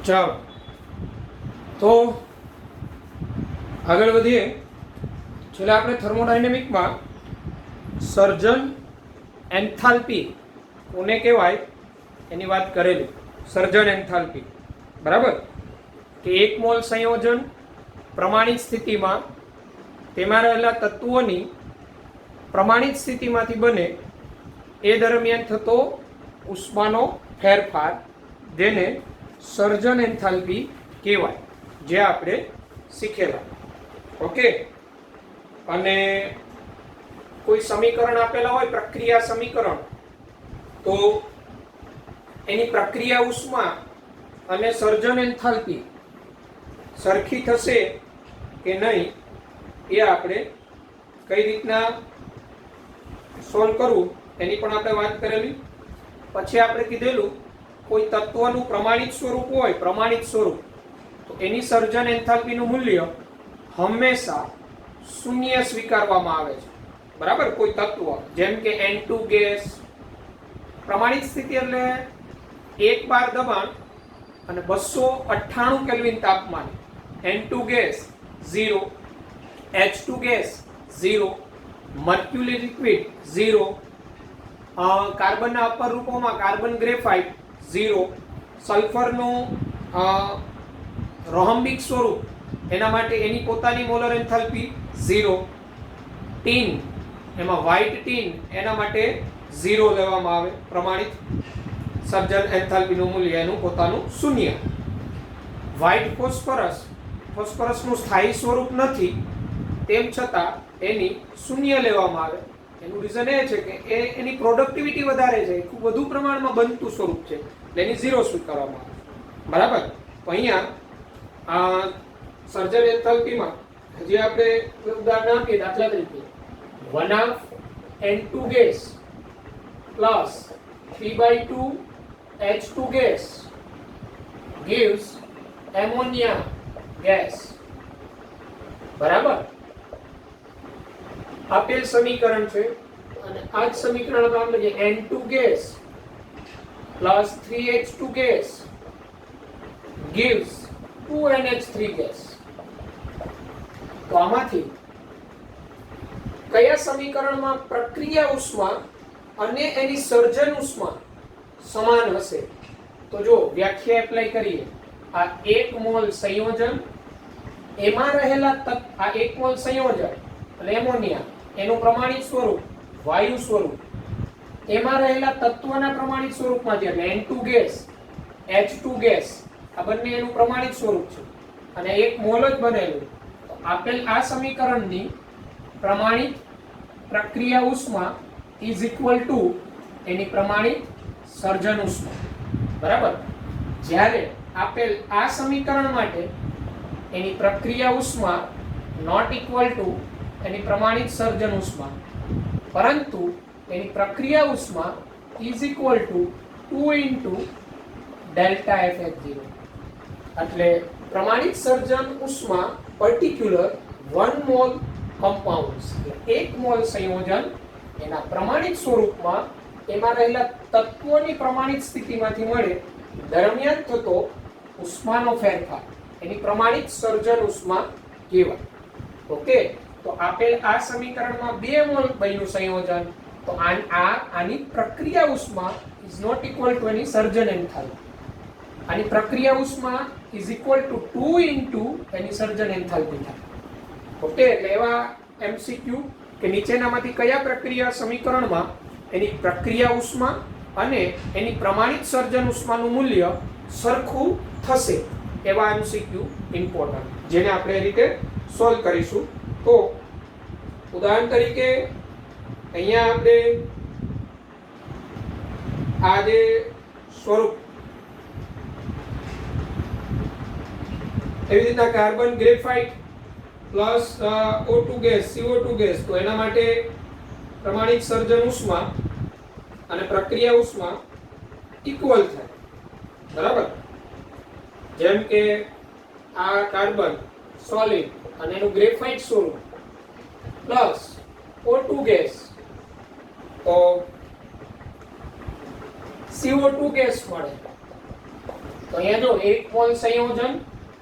ચાલો તો આગળ વધીએ. છેલ્લે આપણે થર્મોડાયનેમિકમાં સર્જન એન્થાલ્પી કોને કહેવાય એની વાત કરેલી. સર્જન એન્થાલ્પી બરાબર કે એક મોલ સંયોજન પ્રમાણિત સ્થિતિમાં તેમાં રહેલા તત્વોની પ્રમાણિત સ્થિતિમાંથી બને એ દરમિયાન થતો ઉષ્માનો ફેરફાર જેને સર્જન એન્થાલ્પી કહેવાય, જે આપણે શીખેલા. ઓકે, અને કોઈ સમીકરણ આપેલા હોય, પ્રક્રિયા સમીકરણ, તો એની પ્રક્રિયા ઉષ્મા અને સર્જન એન્થાલ્પી સરખી થશે કે નહીં એ આપણે કઈ રીતના સોલ્વ કરવું એની પણ આપણે વાત કરેલી. પછી આપણે કીધેલું કોઈ તત્વનું પ્રમાણિત સ્વરૂપ હોય, પ્રમાણિત સ્વરૂપ, તો એની સર્જન એન્થાલ્પીનું મૂલ્ય હંમેશા શૂન્ય સ્વીકારવામાં આવે છે. બરાબર, કોઈ તત્વ જેમ કે N2 ગેસ, પ્રમાણિત સ્થિતિ એટલે 1 બાર દબાણ અને 298 કેલ્વિન તાપમાન, N2 gas 0, H2 gas 0, mercury liquid 0, કાર્બનના અપર રૂપોમાં કાર્બન ગ્રેફાઇટ 0, સલ્ફરનું રોહમ્બિક સ્વરૂપ એના માટે એની પોતાની મોલર એન્થાલ્પી 0, ટીન એમાં વ્હાઇટ ટીન એના માટે 0 લેવામાં આવે, પ્રમાણિત સર્જન એન્થાલ્પીનું મૂલ્ય એનું પોતાનું શૂન્ય. વ્હાઇટ ફોસ્ફરસ, ફોસ્ફરસનું સ્થાયી સ્વરૂપ નથી તેમ છતાં એની શૂન્ય લેવામાં આવે. એનું રીઝન એ છે કે એની પ્રોડક્ટિવિટી વધારે છે, ખૂબ વધુ પ્રમાણમાં બનતું સ્વરૂપ છે, એટલે એની 0 સ્વીકારવામાં આવે. બરાબર, તો અહીંયા સર્જન એન્થાલ્પીમાં જે આપણે ઉદાહરણ આપીએ, દાખલા તરીકે 1/2 N2 gas plus 3/2 H2 gas gives ammonia gas. બરાબર, આપેલ સમીકરણ છે અને આ જ સમીકરણ આપણે લઈએ N2 gas plus 3H2 gas gives 2NH3 gas. તો આમાંથી કયા સમીકરણમાં પ્રક્રિયા ઉષ્મા અને એની સર્જન ઉષ્મા સમાન હશે? તો જો વ્યાખ્યા એપ્લાય કરીએ, આ 1 મોલ સંયોજન, એમાં રહેલા આ 1 મોલ સંયોજન એટલે એમોનિયા, એનું પ્રમાણિત સ્વરૂપ વાયુ સ્વરૂપ, એમાં રહેલા તત્વના પ્રમાણિત સ્વરૂપમાંથી એટલે N2 ગેસ, H2 ગેસ, આ બંને એનું પ્રમાણિત સ્વરૂપ છે અને 1 મોલ જ બનેલું. તો આપેલ આ સમીકરણની પ્રમાણિત પ્રક્રિયા ઉષ્મા ઇઝ ઇક્વલ ટુ એની પ્રમાણિત સર્જન ઉષ્મા. બરાબર, જ્યારે આપેલ આ સમીકરણ માટે એની પ્રક્રિયા ઉષ્મા નોટ ઇક્વલ ટુ એની પ્રમાણિત સર્જન ઉષ્મા, પરંતુ એની પ્રક્રિયા ઉષ્મા is equal to 2 into delta FH0. એટલે પ્રમાણિત સર્જન ઉષ્મા પર્ટિક્યુલર 1 મોલ કમ્પાઉન્ડ્સ, એટલે 1 મોલ સંયોજન એના પ્રમાણિત સ્વરૂપમાં એમાં રહેલા તત્વોની પ્રમાણિત સ્થિતિમાંથી મળે દરમિયાન થતો ઉષ્માનો ફેરફાર એની પ્રમાણિત સર્જન ઉષ્મા કહેવાય. ઓકે, તો આપેલ આ સમીકરણમાં 2 મોલ બન્યું સંયોજન, તો આની પ્રક્રિયા ઉષ્મા ઇઝ નોટ ઇક્વલ ટુ એની સર્જન એન્થાલ્પી. આની પ્રક્રિયા ઉષ્મા ઇઝ ઇક્વલ ટુ 2 ઇન્ટુ એની સર્જન એન્થાલ્પી થાય. ઓકે, એટલે એવા MCQ કે નીચેનામાંથી કયા પ્રક્રિયા સમીકરણમાં એની પ્રક્રિયા ઉષ્મા અને એની પ્રમાણિત સર્જન ઉષ્માનું મૂલ્ય સરખું થશે, એવા MCQ ઇમ્પોર્ટન્ટ, જેને આપણે એ રીતે સોલ્વ કરીશું. તો ઉદાહરણ તરીકે અહીંયા આપણે આ જે સ્વરૂપ, એવી રીતના carbon graphite plus O2 gas, CO2 gas, તો એના માટે પ્રમાણિત સર્જન ઉષ્મા અને પ્રક્રિયા ઉષ્મા ઇક્વલ થાય. બરાબર, જેમ કે આ કાર્બન સોલિડ અને એનું ગ્રેફાઇટ સ્વરૂપ પ્લસ O2 ગેસ, તો CO2 ગેસ મળે તો અહીંયા જો 1 મોલ સંયોજન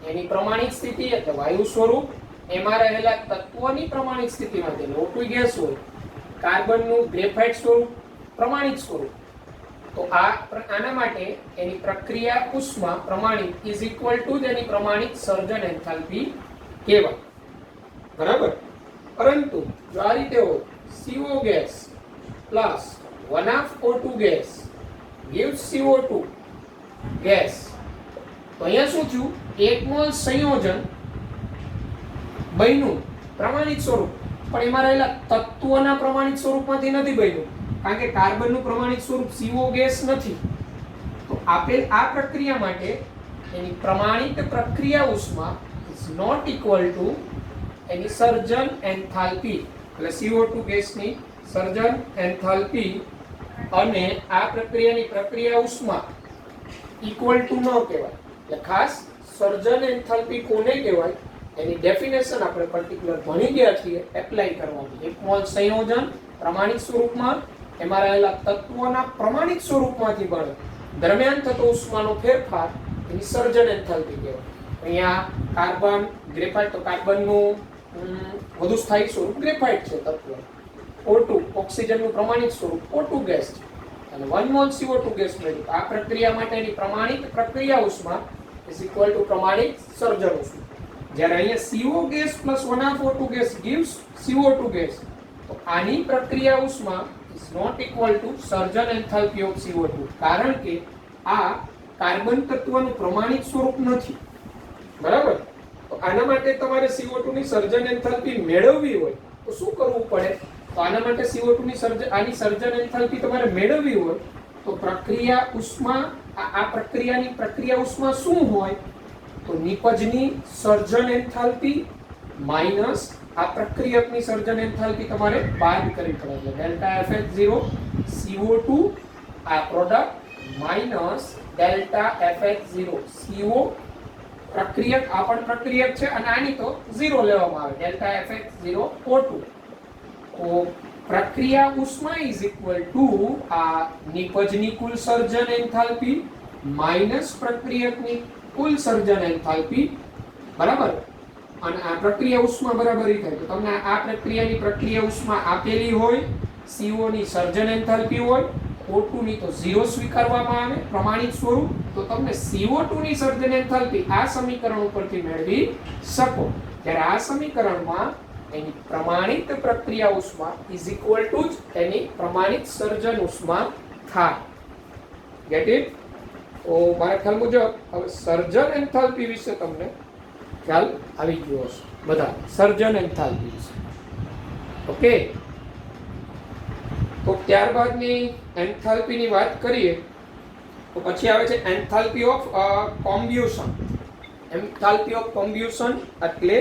એની પ્રમાણિત સ્થિતિ એટલે વાયુ સ્વરૂપ, એમાં રહેલા તત્વોની પ્રમાણિત સ્થિતિમાં જે O2 ગેસ હોય, કાર્બનનું ગ્રેફાઇટ સ્વરૂપ પ્રમાણિત સ્વરૂપ. તો આના માટે એની પ્રક્રિયા ઉષ્મા પ્રમાણિત ઇઝ ઇક્વલ ટુ એની પ્રમાણિત સર્જન એન્થાલ્પી કહેવાય. બરાબર. પરંતુ જો આ રીતે હોય CO gas plus 1/O2 gas gives CO2 gas, તો અહીંયા શું થયું? 1 મોલ સંયોજન બન્યું પ્રમાણિત સ્વરૂપ, પણ એમાં રહેલા તત્વોના પ્રમાણિત સ્વરૂપમાંથી નથી બન્યું, કારણ કે કાર્બનનું પ્રમાણિત સ્વરૂપ CO ગેસ નથી. તો આપેલ આ પ્રક્રિયા માટે એની પ્રમાણિત પ્રક્રિયા ઉષ્મા ઇઝ નોટ ઇક્વલ ટુ એની સર્જન એન્થાલ્પી, એટલે CO2 ગેસની સર્જન એન્થાલ્પી અને આ પ્રક્રિયાની પ્રક્રિયા ઉષ્મા ઇક્વલ ટુ ન કહેવાય. એટલે ખાસ સર્જન એન્થાલ્પી કોને કહેવાય એની ડેફિનેશન આપણે પર્ટિક્યુલર ભણી ગયા છીએ, એપ્લાય કરવાની. 1 મોલ સંયોજન પ્રમાણિત સ્વરૂપમાં, એમાં રહેલા તત્વોના પ્રમાણિત સ્વરૂપમાંથી બને દરમિયાન થતો ઉષ્માનો ફેરફાર એની સર્જન એન્થાલ્પી કહેવાય. અહીંયા કાર્બન ગ્રેફાઇટ, તો કાર્બનનું વધુ સ્થાયી સ્વરૂપ ગ્રેફાઇટ છે તત્વ. O2 ઓક્સિજનનું પ્રમાણિત સ્વરૂપ O2 ગેસ છે અને 1 મોલ CO2 ગેસ મળ્યું. આ પ્રક્રિયા માટેની પ્રમાણિત પ્રક્રિયા ઉષ્મા ઇઝ ઇક્વલ ટુ પ્રમાણિત સર્જન ઉષ્મા. જ્યારે અહીંયા CO gas plus 1/O2 gas gives CO2 gas, તો આની પ્રક્રિયા ઉષ્મા ઇઝ નોટ ઇક્વલ ટુ સર્જન એન્થાલ્પી ઓફ CO2, કારણ કે આ કાર્બન તત્વનું પ્રમાણિત સ્વરૂપ નથી. બરાબર. તો આના માટે તમારે CO2 ની સર્જન એન્થાલ્પી મેળવવી હોય તો શું કરવું પડે? તો આના માટે CO2 ની આની સર્જન એન્થાલ્પી તમારે મેળવવી હોય તો પ્રક્રિયા ઉષ્મા, આ પ્રક્રિયાની પ્રક્રિયા ઉષ્મા શું હોય? તો નિપજની સર્જન એન્થાલ્પી માઈનસ આ પ્રક્રિયકની સર્જન એન્થાલ્પી તમારે બાદ કરવી પડે. એટલે ડેલ્ટા FH0 CO2 આ product minus delta FH0 CO પ્રક્રિયક, આ પણ પ્રક્રિયક છે અને આની તો 0 લેવામાં આવે, ડેલ્ટા FH0 O2. તો પ્રક્રિયા ઉષ્મા ઇઝ ઇક્વલ ટુ આ નિપજની કુલ સર્જન એન્થાલ્પી માઈનસ પ્રક્રિયકની કુલ સર્જન એન્થાલ્પી. બરાબર. અને આ પ્રક્રિયા ઉષ્મા બરાબર થાય તો તમને આ પ્રક્રિયાની પ્રક્રિયા ઉષ્મા આપેલી હોય, CO ની સર્જન એન્થાલ્પી હોય, O2 ની તો 0 સ્વીકારવામાં આવે પ્રમાણિત સ્વરૂપ, તો તમને CO2 ની સર્જન એન્થાલ્પી આ સમીકરણ ઉપરથી મેળવી શકો. ત્યારે આ સમીકરણમાં એની પ્રમાણિત પ્રક્રિયા ઉષ્મા ઇઝ ઇક્વલ ટુ એની પ્રમાણિત સર્જન ઉષ્મા થાય. Get it? તો મારા ખ્યાલ મુજબ હવે સર્જન એન્થાલ્પી વિશે તમને ખ્યાલ આવી ગયો હશે બધા, સર્જન એન્થાલ્પી વિશે. ઓકે. તો ત્યારબાદની એન્થાલ્પીની વાત કરીએ તો પછી આવે છે એન્થાલ્પી ઓફ કોમ્બ્યુશન. એન્થાલ્પી ઓફ કોમ્બ્યુશન એટલે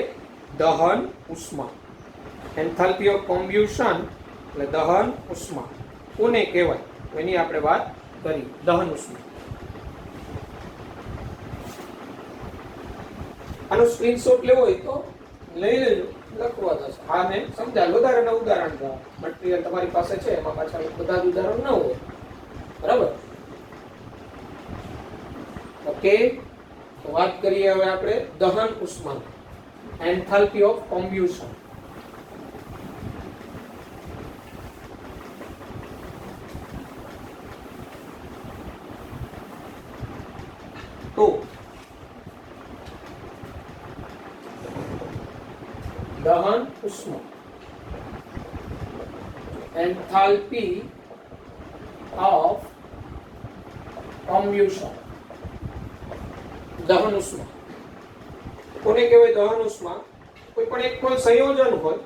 દહન ઉષ્મા. એન્થાલ્પી ઓફ કોમ્બ્યુશન એટલે દહન ઉષ્મા કોને કહેવાય એની આપણે વાત કરી. દહન ઉષ્મા, આનો સ્ક્રીનશોટ લેવો હોય તો લઈ લેજો, લખવા દશે. હા મેં સમજાય વધારે ઉદાહરણ મટીરિયલ તમારી પાસે છે, એમાં પાછા બધા ઉદાહરણ ન હોય. બરાબર. ઓકે. તો વાત કરીએ હવે આપણે દહન ઉષ્મા, એન્થાલ્પી ઓફ કોમ્બ્યુશન. તો દહન ઉષ્મા, એન્થાલ્પી ઓફ કોમ્બ્યુશન. દહન ઉષ્મા કોને કહેવાય? દહન ઉષ્મા કોઈ પણ એક કોઈ સંયોજન હોય,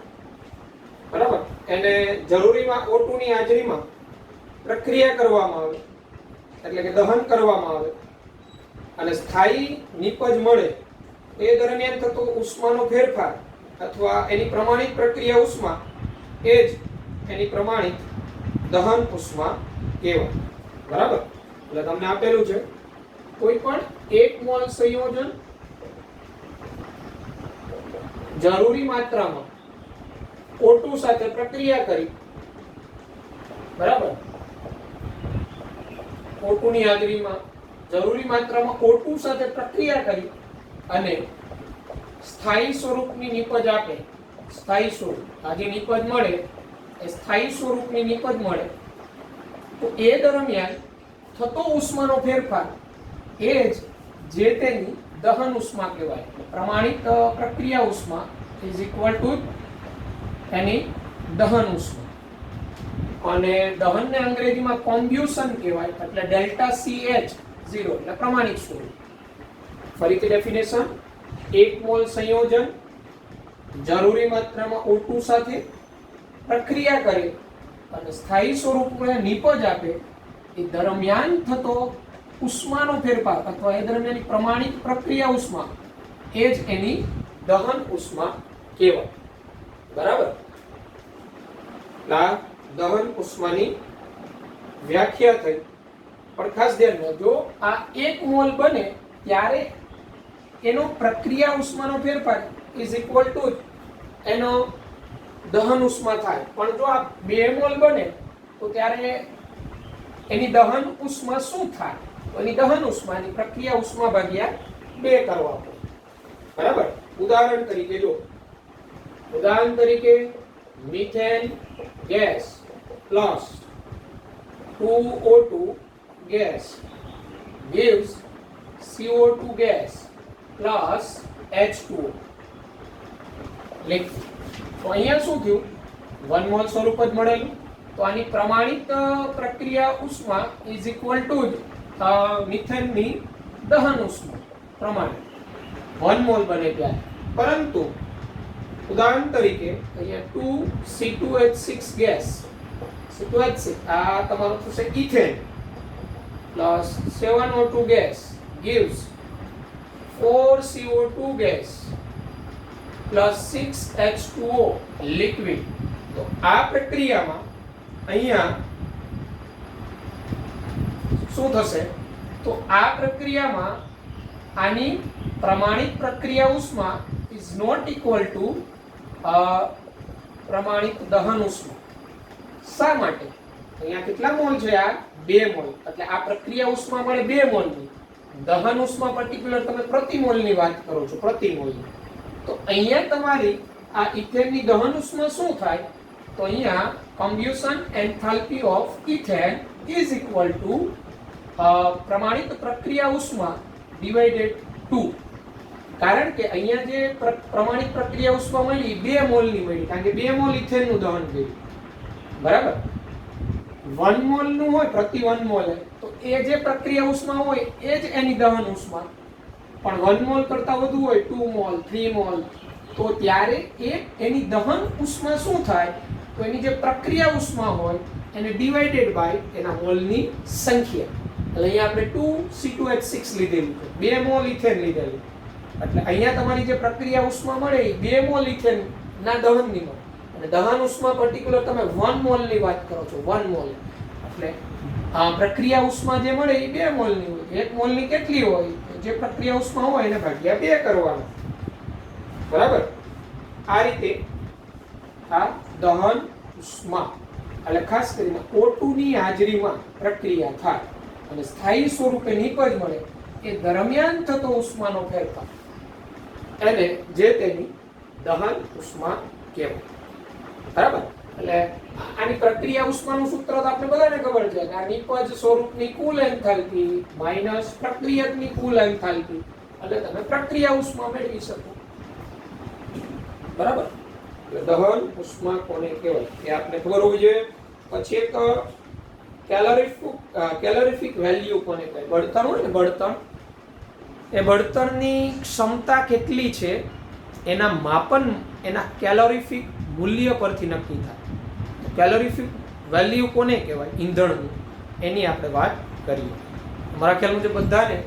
બરાબર, એને જરૂરીમાં O2 ની હાજરીમાં પ્રક્રિયા કરવામાં આવે, એટલે કે દહન કરવામાં આવે અને સ્થાયી નિપજ મળે. એ દરમિયાન થતો ઉષ્માનો ફેરફાર અથવા એની પ્રમાણિત પ્રક્રિયા ઉષ્મા એ જ એની પ્રમાણિત દહન ઉષ્મા કહેવાય. બરાબર. એટલે તમને આપેલું છે કોઈ પણ 1 મોલ સંયોજન જરૂરી માત્રામાં O2 સાથે પ્રક્રિયા કરી, બરાબર, O2 ની હાજરીમાં જરૂરી માત્રામાં O2 સાથે પ્રક્રિયા કરી અને સ્થાયી સ્વરૂપની નીપજ આપે, સ્થાયી સ્વરૂપ આ જે નીપજ મળે એ સ્થાયી સ્વરૂપની નીપજ મળે, તો એ દરમિયાન થતો ઉષ્માનો ફેરફાર એ જ જે તેની દહન ઉષ્મા કહેવાય. પ્રમાણિત પ્રક્રિયા ઉષ્મા ઇઝ ઇક્વલ ટુ એની દહન ઉષ્મા. અને દહનને અંગ્રેજીમાં કોમ્બ્યુશન કહેવાય, એટલે ડેલ્ટા CH 0 એટલે પ્રમાણિત સ્વરૂપ. ફરીથી ડેફિનેશન, 1 મોલ સંયોજન જરૂરી માત્રામાં O2 સાથે પ્રક્રિયા કરે અને સ્થાયી સ્વરૂપમાં નીપજ આપે, એ દરમિયાન થતો ઉષ્માનો ફેરફાર અથવા એ દરમિયાન પ્રમાણિત પ્રક્રિયા ઉષ્મા એ જ એની દહન ઉષ્મા કહેવાય. બરાબર? દહન ઉષ્માની વ્યાખ્યા થઈ. પણ ખાસ ધ્યાન રાખજો, આ 1 મોલ બને ત્યારે એનો પ્રક્રિયા ઉષ્માનો ફેરફાર ઇઝ ઇક્વલ ટુ એનો દહન ઉષ્મા થાય. પણ જો આ 2 મોલ બને તો ત્યારે એની દહન ઉષ્મા શું થાય? તો એની દહન ઉષ્માની પ્રક્રિયા ઉષ્મા ભાગ્યા 2 કરવા પડે. બરાબર? ઉદાહરણ તરીકે જો, ઉદાહરણ તરીકે methane gas plus 2O2 gas gives CO2 gas plus H2O. लिख तो અહીંયા શું થયું? 1 મોલ સ્વરૂપ જ મળેલું, તો આની પ્રમાણિત પ્રક્રિયા ઉષ્મા ઇઝ ઇક્વલ ટુ મિથેનની દહન ઉષ્મા પ્રમાણિત 1 મોલ બને ત્યારે. પરંતુ ઉદાહરણ તરીકે અહીંયા 2C2H6 ગેસ, C2H6 આ તમારું થશે ethane plus 7O2 gas gives 4CO2 gas plus 6H2O liquid. તો આ પ્રક્રિયામાં અહીંયા શું થશે? તો આ પ્રક્રિયામાં આની પ્રમાણિત પ્રક્રિયા ઉષ્મા is not equal to પ્રમાણિત દહન ઉષ્મા. શા માટે? અહીંયા કેટલા મોલ છે? આ 2 મોલ. એટલે આ પ્રક્રિયા ઉષ્મા મળે 2 મોલની. દહન ઉષ્મા પર્ટિક્યુલર તમે પ્રતિ મોલની વાત કરો છો, પ્રતિ મોલની. તો અહીંયા તમારી આ ઇથેનની દહન ઉષ્મા શું થાય? તો અહીંયા combustion enthalpy of ethane is equal to પ્રમાણિત પ્રક્રિયા ઉષ્મા divided 2. કારણ કે અહીંયા જે પ્રમાણિત પ્રક્રિયા ઉષ્મા મળી 2 મોલની મળી, કારણ કે 2 મોલ ઇથેનનું દહન કર્યું. બરાબર? 1 મોલ નું હોય પ્રતિ 1 મોલ, તો એ જે પ્રક્રિયા ઉષ્મા હોય એ જ એની દહન ઉષ્મા. પણ 1 મોલ કરતા વધુ હોય, 2 મોલ 3 મોલ, તો ત્યારે એની દહન ઉષ્મા શું થાય? તો એની જે પ્રક્રિયા ઉષ્મા હોય એને ડિવાઇડેડ બાય એના મોલની સંખ્યા. એટલે અહીંયા આપણે 2C2H6 લીધેલું છે, 2 મોલ ઇથેન લીધેલું. એટલે અહીંયા તમારી જે પ્રક્રિયા ઉષ્મા મળે એ 2 મોલ ઇથેન ના દહનની મળે. અને દહન ઉષ્મા પર્ટિક્યુલર તમે 1 મોલની વાત કરો છો, 1 મોલ. એટલે આ પ્રક્રિયા ઉષ્મા જે મળે એ 2 મોલની હોય. 1 મોલની કેટલી હોય? જે પ્રક્રિયા ઉષ્મા હોય એને ભાગ્યા 2 કરવાનો. બરાબર? આ રીતે આ દહન ઉષ્મા, એટલે ખાસ કરીને O2 ની હાજરીમાં પ્રક્રિયા થાય અને સ્થાયી સ્વરૂપે નીપજ મળે, એ દરમિયાન થતો ઉષ્માનો ફેરફાર એને જે તેની દહન ઉષ્મા કહેવાય. બરાબર? એટલે આની પ્રક્રિયા ઉષ્માનું સૂત્ર તો આપણે બધાને ખબર છે કે આ નીપજ સ્વરૂપની કુલ એન્થાલ્પી માઈનસ પ્રક્રિયકની કુલ એન્થાલ્પી, એટલે તમે પ્રક્રિયા ઉષ્મા મેળવી શકો. બરાબર? એટલે દહન ઉષ્મા કોને કહેવાય એ આપણે ખબર હોવી જોઈએ. પછી એક કેલોરીફિક વેલ્યુ કોને કહેવાય? બળતણ હોય ને, બળતણ, એ બળતણની ક્ષમતા કેટલી છે એના માપન એના કેલોરીફિક મૂલ્ય પરથી નક્કી થાય. કેલોરીફિક વેલ્યુ કોને કહેવાય? ઈંધણનું. એની આપણે વાત કરીએ. મારા ખ્યાલ મુજબ બધાને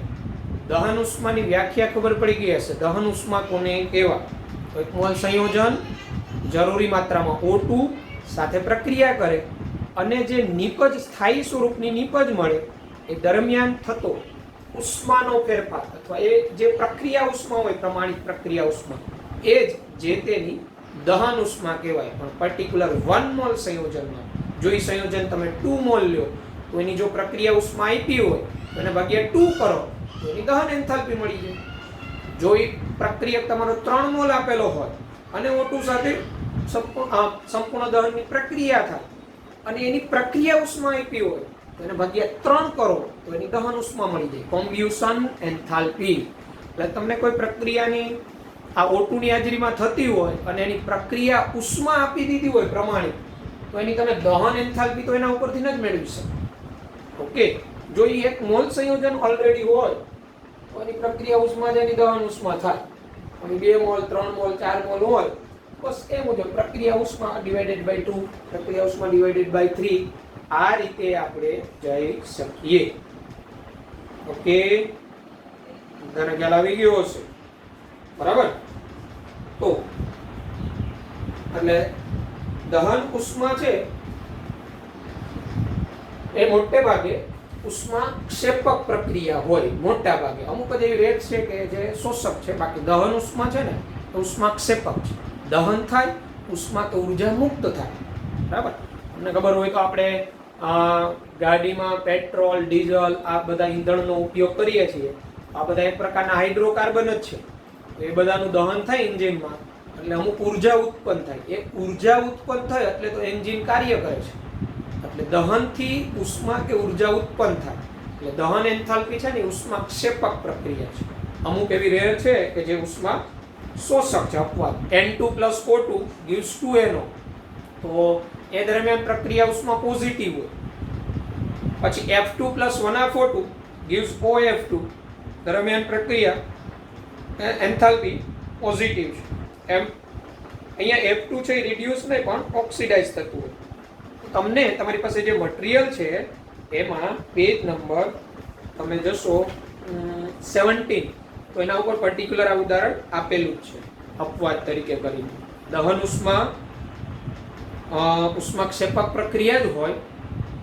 દહન ઉષ્માની વ્યાખ્યા ખબર પડી ગઈ હશે. દહન ઉષ્મા કોને કહેવાય? તો 1 મોલ સંયોજન જરૂરી માત્રામાં O2 સાથે પ્રક્રિયા કરે અને જે નીપજ સ્થાયી સ્વરૂપની નીપજ મળે એ દરમિયાન થતો ઉષ્માનો ફેરફાર અથવા એ જે પ્રક્રિયા ઉષ્મા હોય, પ્રમાણિત પ્રક્રિયા ઉષ્મા, એ જ જે તેની દહન ઉષ્મા કહેવાય. પણ પર્ટિક્યુલર 1 મોલ સંયોજનમાં જો એ સંયોજન તમે 2 મોલ લ્યો તો એની જો પ્રક્રિયા ઉષ્મા આપી હોય તો એને ભાગ્યા 2 કરો તો એની દહન એન્થાલ્પી મળી જાય. જો એ પ્રક્રિયક તમારો 3 મોલ આપેલો હોય અને O2 સાથે સંપૂર્ણ દહનની પ્રક્રિયા થાય અને એની પ્રક્રિયા ઉષ્મા આપી હોય તો એને ભાગ્યા 3 કરો તો એની દહન ઉષ્મા મળી જાય, કોમ્બ્યુશન એન્થાલ્પી. એટલે તમને કોઈ પ્રક્રિયાની આ O2 ની હાજરીમાં થતી હોય અને એની પ્રક્રિયા ઉષ્મા આપી દીધી હોય પ્રમાણિત, તો એની તમે દહન એન્થાલ્પી તો એના ઉપરથી જ મેળવી શકો. ઓકે, જો એ એક મોલ સંયોજન ઓલરેડી હોય તો એની પ્રક્રિયા ઉષ્મા જ એની દહન ઉષ્મા થાય. અને 2 મોલ 3 મોલ 4 મોલ હોય બસ એ મુજબ પ્રક્રિયા ઉષ્મા ડિવાઇડેડ બાય 2, પ્રક્રિયા ઉષ્મા ડિવાઇડેડ બાય 3, આ રીતે આપણે જઈ શકીએ. ઓકે, બધાને ખ્યાલ આવી ગયો હશે, બરાબર? તો એટલે દહન ઉષ્મા છે એ મોટે ભાગે ઉષ્મા ક્ષેપક પ્રક્રિયા હોય, મોટા ભાગે. અમુક જ એવી રેટ છે કે જે શોષક છે, બાકી દહન ઉષ્મા છે ને તો ઉષ્મા ક્ષેપક છે. દહન થાય ઉષ્મા તો ઉર્જા મુક્ત થાય, બરાબર? તમને ખબર હોય તો આપણે ગાડીમાં પેટ્રોલ ડીઝલ આ બધા ઈંધણનો ઉપયોગ કરીએ છીએ. આ બધા એક પ્રકારના હાઇડ્રોકાર્બન જ છે. એ બધાનું દહન થાય એન્જિનમાં એટલે અમુક ઉર્જા ઉત્પન્ન થાય. એ ઉર્જા ઉત્પન્ન થાય એટલે તો એન્જિન કાર્ય કરે છે. એટલે દહનથી ઉષ્મા કે ઉર્જા ઉત્પન્ન થાય એટલે દહન એન્થાલ્પી છે ને ઉષ્મા ક્ષેપક પ્રક્રિયા છે. અમુક એવી રેર છે કે જે ઉષ્મા શોષક છે, અપવાદ. N2 + O2 gives 2NO. તો એ દરમિયાન પ્રક્રિયા ઉષ્મા પોઝિટિવ હોય. પછી F2 + 1O2 gives OF2. દરમિયાન પ્રક્રિયા એન્થાલ્પી પોઝિટિવ છે. એમ અહીંયા F2 છે એ રિડ્યુસ નહીં પણ ઓક્સિડાઇઝ થતું હોય. તમને તમારી પાસે જે મટીરીયલ છે એમાં પેજ નંબર તમે જશો 17 તો એના ઉપર પર્ટિક્યુલર આ ઉદાહરણ આપેલું જ છે અપવાદ તરીકે કરીને. દહન ઉષ્મા ઉષ્માક્ષેપક પ્રક્રિયા જ હોય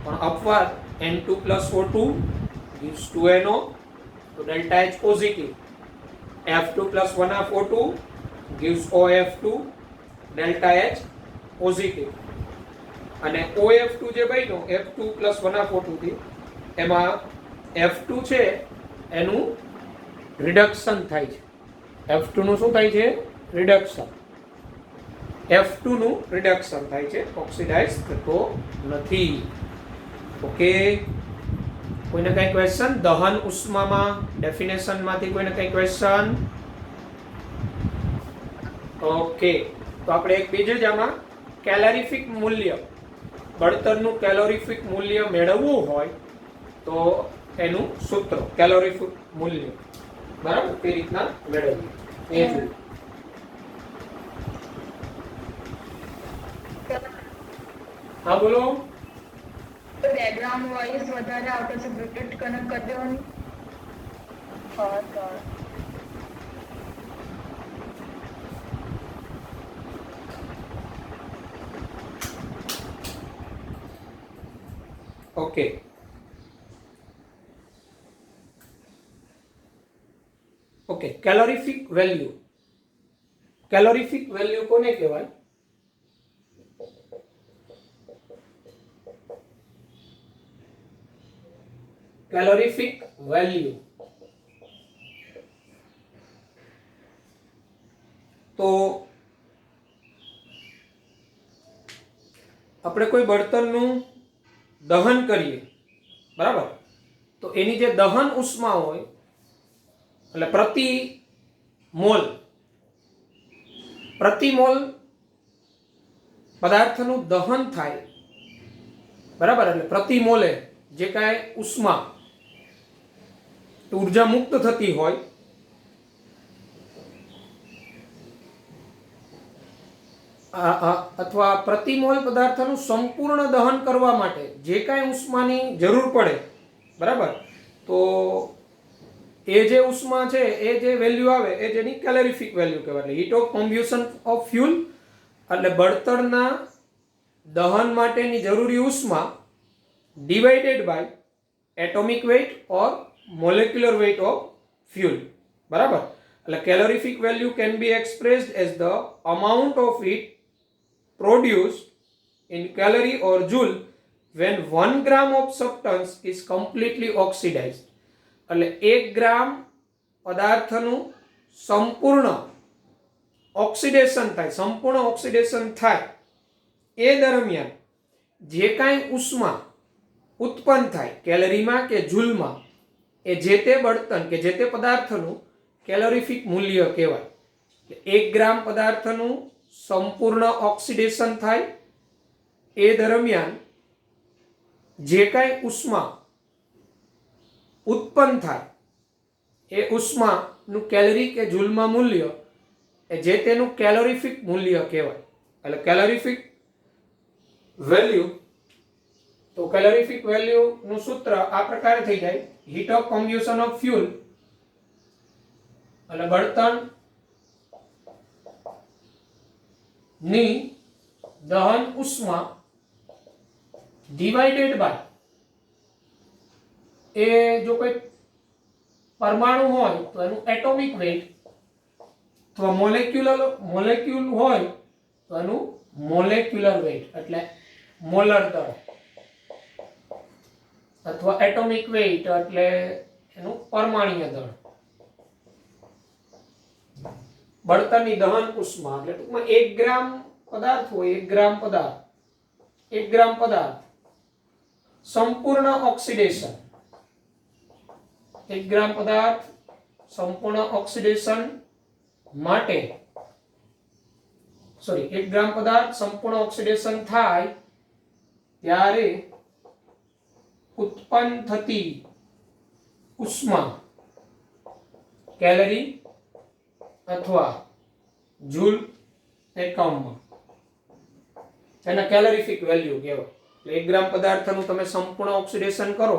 પણ અપવાદ N2 + O2 gives 2NO, તો delta H positive. F2 + 1O2 gives OF2, delta H positive. અને OF2 જે બન્યો F2 + 1O2 થી એમાં F2 છે એનું રિડક્શન થાય છે. F2 નું શું થાય છે? રિડક્શન. F2 નું રિડક્શન થાય છે, ઓક્સિડાઇઝ થતો નથી. ઓકે, કોઈને કઈ ક્વેશ્ચન દહન ઉષ્મામાં ડેફિનેશન માંથી? કોઈને કઈ ક્વેશ્ચન? ઓકે, તો આપણે એક બીજું જ આમાં કેલોરીફિક મૂલ્ય, બળતણનું કેલોરીફિક મૂલ્ય મેળવવું હોય તો એનું સૂત્ર કેલોરીફિક મૂલ્ય, બરાબર? તે રીતના મેળવવું એ જોઈએ. હા બોલો. બેકગ્રાઉન્ડ વોઇસ વધારે આવતો છે, બ્લૂટૂથ કનેક્ટ કરી દેવાનું. હા sir. Okay, okay, calorific value. Calorific value કોને કહેવાય? કેલોરીફિક વેલ્યુ તો આપણે કોઈ બળતણનું દહન કરીએ, બરાબર? તો એની જે દહન ઉષ્મા હોય એટલે પ્રતિ મોલ પદાર્થનું દહન થાય, બરાબર? એટલે પ્રતિ મોલે જે કાંઈ ઉષ્મા ઉર્જા મુક્ત થતી હોય અથવા પ્રતિ મોલ પદાર્થનું સંપૂર્ણ દહન કરવા માટે જે કાંઈ ઉષ્માની જરૂર પડે, બરાબર? તો એ જે ઉષ્મા છે એ જે વેલ્યુ આવે એ જેની કેલોરીફિક વેલ્યુ કહેવાય. એટલે heat of combustion of fuel એટલે બળતણના દહન માટેની જરૂરી ઉષ્મા divided by atomic weight or molecular weight of fuel, બરાબર? એટલે calorific value can be expressed as the amount of heat produced in calorie or joule when 1 gram of substance is completely oxidized. એટલે 1 ગ્રામ પદાર્થનું સંપૂર્ણ oxidation થાય, સંપૂર્ણ oxidation થાય એ દરમિયાન જે કાંઈ ઉષ્મા ઉત્પન્ન થાય કેલરીમાં કે જૂલમાં, એ જે તે બળતણ કે જે તે પદાર્થનું કેલોરીફિક મૂલ્ય કહેવાય. 1 ગ્રામ પદાર્થનું સંપૂર્ણ ઓક્સિડેશન થાય એ દરમિયાન જે કાંઈ ઉષ્મા ઉત્પન્ન થાય એ ઉષ્માનું કેલરી કે જૂલમાં મૂલ્ય એ જે તેનું કેલોરીફિક મૂલ્ય કહેવાય. એટલે કેલોરીફિક વેલ્યુ, તો કેલોરીફિક વેલ્યુ નું સૂત્ર આ પ્રકારે થઈ જાય: heat of combustion of fuel એટલે બળતણ ની દહન ઉષ્મા ડિવાઇડેડ બાય, એ જો કોઈ પરમાણુ હોય તો એનું એટોમિક વેઇટ, અથવા મોલેક્યુલ હોય તો એનું મોલેક્યુલર વેઇટ એટલે મોલર દળ, અથવા એટોમિક વેઇટ એટલે એનું પરમાણુય દળ. બળતણની દહન ઉષ્મા એટલે ટૂંકમાં 1 ગ્રામ પદાર્થ હોય, 1 ગ્રામ પદાર્થ સંપૂર્ણ ઓક્સિડેશન, 1 ગ્રામ પદાર્થ સંપૂર્ણ ઓક્સિડેશન માટે 1 ગ્રામ પદાર્થ સંપૂર્ણ ઓક્સિડેશન થાય ત્યારે ઉત્પન્ન થતી ઉષ્મા કેલરી અથવા જૂલ એકમમાં, એના કેલોરીફિક વેલ્યુ કહેવાય. એટલે 1 ગ્રામ પદાર્થનું તમે સંપૂર્ણ ઓક્સિડેશન કરો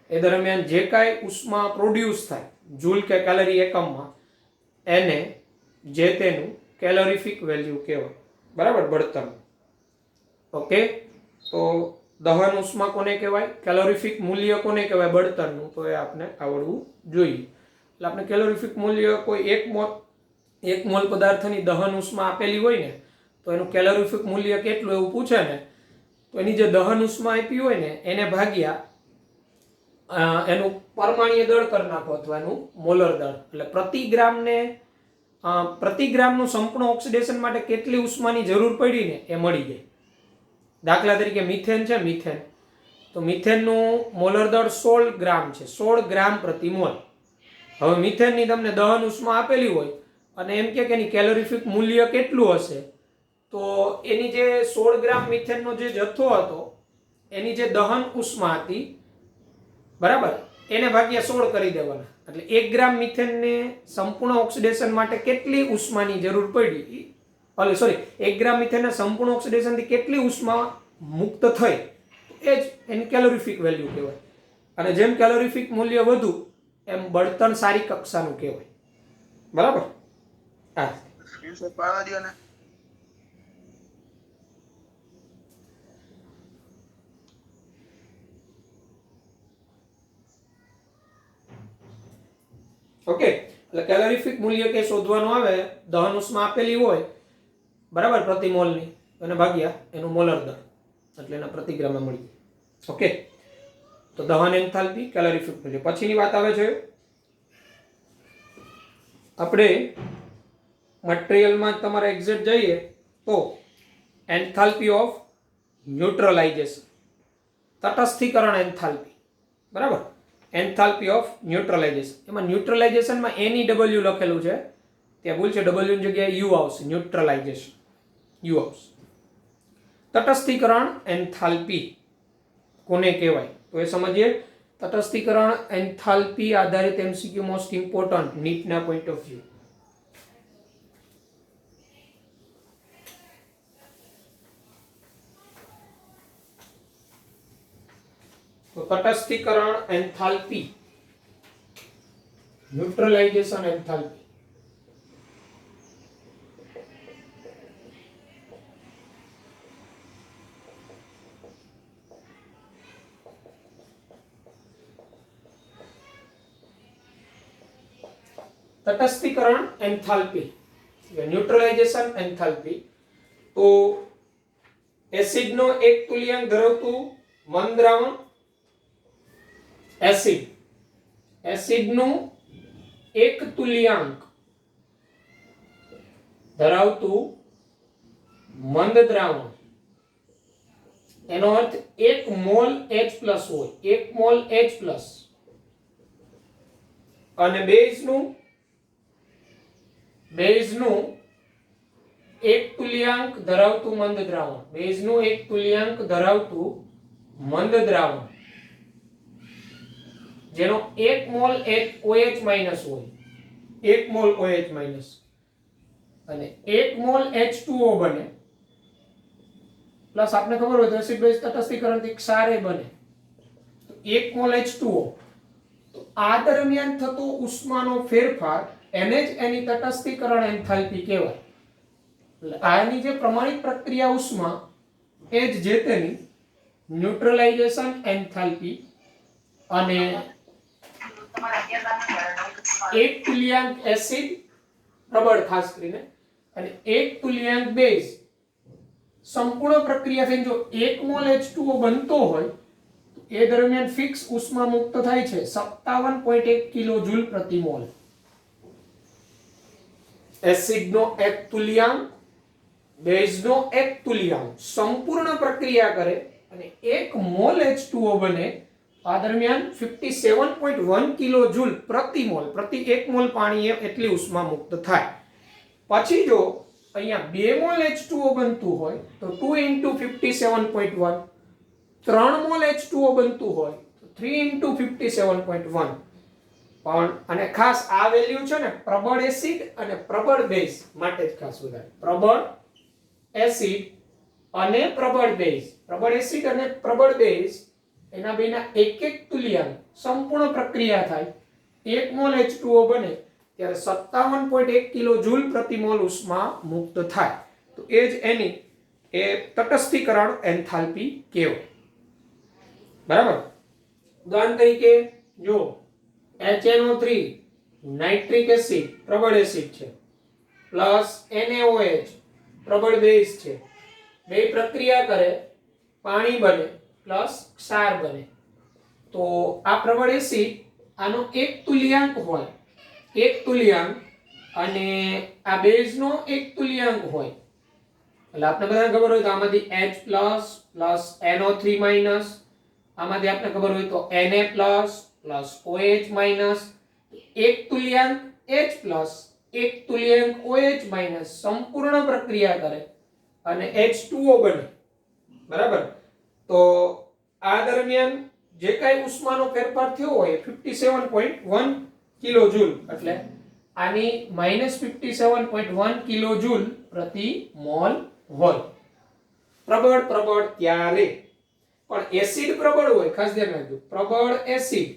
એ દરમિયાન જે કાંઈ ઉષ્મા પ્રોડ્યુસ થાય જૂલ કે કેલરી એકમમાં, એને જે તેનું કેલોરીફિક વેલ્યુ કહેવાય. બરાબર, બળતણ. ઓકે, તો દહન ઉષ્મા કોને કહેવાય, કેલોરીફિક મૂલ્ય કોને કહેવાય બળતણનું, તો એ આપણે આવડવું જોઈએ. એટલે આપણે કેલોરીફિક મૂલ્ય કોઈ 1 મોલ પદાર્થની દહન ઉષ્મા આપેલી હોય ને, તો એનું કેલોરીફિક મૂલ્ય કેટલું એવું પૂછે ને, તો એની જે દહન ઉષ્મા આપી હોય ને એને ભાગ્યા એનું પરમાણુય દળ કરી નાખો, અથવા એનું મોલર દળ. એટલે પ્રતિ ગ્રામનું સંપૂર્ણ ઓક્સિડેશન માટે કેટલી ઉષ્માની જરૂર પડી ને એ મળી જાય. દાખલા તરીકે મિથેન છે, મિથેન, તો મિથેનનું મોલર દળ 16 ગ્રામ છે, 16 ગ્રામ પ્રતિ મોલ. હવે મિથેનની તમને દહન ઉષ્મા આપેલી હોય અને એમ કે એની કેલોરીફિક મૂલ્ય કેટલું હશે, તો એની જે 16 ગ્રામ મિથેનનો જે જથ્થો હતો એની જે દહન ઉષ્મા હતી, બરાબર, એને ભાગ્યા 16 કરી દેવાના. એટલે 1 ગ્રામ મિથેનને સંપૂર્ણ ઓક્સિડેશન માટે કેટલી ઉષ્માની જરૂર પડી, 1 ગ્રામ મિથેનના સંપૂર્ણ ઓક્સિડેશનથી કેટલી ઉષ્મા મુક્ત થઈ, એ જ એની કેલોરીફિક વેલ્યુ કહેવાય. અને જેમ કેલોરીફિક મૂલ્ય વધુ એમ બળતણ સારી કક્ષાનું કહેવાય. બરાબર. હા, ઓકે. એટલે કેલોરીફિક મૂલ્ય કે શોધવાનું આવે, દહન ઉષ્મા આપેલી હોય, બરાબર, પ્રતિ મોલની, અને ભાગ્યા એનું મોલર દળ, એટલે એના પ્રતિ ગ્રામમાં મળી જાય. ઓકે, તો દહન એન્થાલ્પી, કેલોરીફિક મૂલ્ય. પછીની વાત આવે છે આપણે મટીરીયલમાં તમારે એક્ઝેક્ટ જઈએ તો એન્થાલ્પી ઓફ ન્યુટ્રલાઇઝેશન, તટસ્થીકરણ એન્થાલ્પી. બરાબર, એન્થાલ્પી ઓફ ન્યુટ્રલાઇઝેશન. એમાં ન્યુટ્રલાઇઝેશનમાં NEW લખેલું છે, ત્યાં ભૂલ છે, W ની જગ્યાએ U આવશે, ન્યુટ્રલાઇઝેશન, U આવશે. તટસ્થીકરણ એન્થાલ્પી કોને કહેવાય તો એ સમજીએ. તટસ્થીકરણ એન્થાલ્પી આધારિત MCQ મોસ્ટ ઇમ્પોર્ટન્ટ નીટના પોઈન્ટ ઓફ વ્યૂ. તો તટસ્થીકરણ એન્થાલ્પી, ન્યુટ્રલાઇઝેશન એન્થાલ્પી. તટસ્થીકરણ એન્થાલ્પી, ન્યુટ્રલાઇઝેશન એન્થાલ્પી. તો એસિડનો એક તુલ્યાંક ધરાવતું મન દ્રાવણ, એસિડનું એક તુલ્યાંક ધરાવતું મંદ દ્રાવણ, એનો અર્થ 1 મોલ H+ હોય, 1 મોલ H+, અને બેઝનું એક તુલ્યાંક ધરાવતું મંદ દ્રાવણ, બેઝનું એક તુલ્યાંક ધરાવતું મંદ દ્રાવણ જેનો 1 મોલ OH- હોય, 1 મોલ OH- અને 1 મોલ H2O બને, પ્લસ આપણે ખબર હોય તો એસિડ બેઝ તટસ્થીકરણથી ક્ષારે બને, તો 1 મોલ H2O. તો આ દરમિયાન થતો ઉષ્માનો ફેરફાર એને જ એની તટસ્થીકરણ એન્થાલ્પી કહેવાય. એટલે આની જે પ્રમાણિત પ્રક્રિયા ઉષ્મા એ જ જે તેની ન્યુટ્રલાઇઝેશન એન્થાલ્પી, અને એક તુલ્યાંક એસિડ પ્રબળ ખાસ કરીને અને એક તુલ્યાંક બેઝ સંપૂર્ણ પ્રક્રિયા થઈને જો 1 મોલ H2O બનતો હોય તો એ દરમિયાન ફિક્સ ઉષ્મા મુક્ત થાય છે 57.1 કિલોજૂલ પ્રતિ મોલ. એસિડનો એક તુલ્યાંક, બેઝનો એક તુલ્યાંક સંપૂર્ણ પ્રક્રિયા કરે અને 1 મોલ H2O બને, આ દરમિયાન 57.1 કિલોજૂલ પ્રતિ મોલ, પ્રતિ 1 મોલ પાણીએ એટલી ઉષ્મા મુક્ત થાય. પછી જો અહીંયા 2 મોલ H2O બનતું હોય તો 2 × 57.1, 3 મોલ H2O બનતું હોય તો 3 × 57.1. પણ અને ખાસ આ વેલ્યુ છે ને પ્રબળ એસિડ અને પ્રબળ બેઝ માટે જ ખાસ વધારે, પ્રબળ એસિડ અને પ્રબળ બેઝ, પ્રબળ એસિડ અને પ્રબળ બેઝ એના બેના એક તુલ્યાંક સંપૂર્ણ પ્રક્રિયા થાય, 1 મોલ H2O બને ત્યારે 57.1 કિલોજૂલ પ્રતિ મોલ ઉષ્મા મુક્ત થાય. તો એ જ એની એ તટસ્થીકરણ એન્થાલ્પી કહેવાય. બરાબર. ઉદાહરણ તરીકે જો HNO3 નાઇટ્રિક એસિડ પ્રબળ એસિડ છે, પ્લસ NaOH પ્રબળ બેઝ છે, બે પ્રક્રિયા કરે પાણી બને પ્લસ ક્ષાર બને. તો આ પ્રબળ એસિડ આનો એક તુલ્યાંક હોય, એક તુલ્યાંક, અને આ બેઝનો એક તુલ્યાંક હોય. એટલે આપણે બધાને ખબર હોય તો આમાંથી H+ પ્લસ NO3 માઈનસ, આમાંથી આપણે ખબર હોય તો Na પ્લસ OH માઈનસ, એક તુલ્યાંક H પ્લસ એક તુલ્યાંક OH માઈનસ સંપૂર્ણ પ્રક્રિયા કરે અને H2O બને. બરાબર. તો આ દરમિયાન જે કાંઈ ઉષ્માનો ફેરફાર થયો હોય 57.1 કિલોજૂલ, એટલે આની -57.1 કિલોજૂલ પ્રતિ મોલ હોય. પ્રબળ ત્યારે પણ એસિડ પ્રબળ હોય, ખાસ ધ્યાન રાખજો, પ્રબળ એસિડ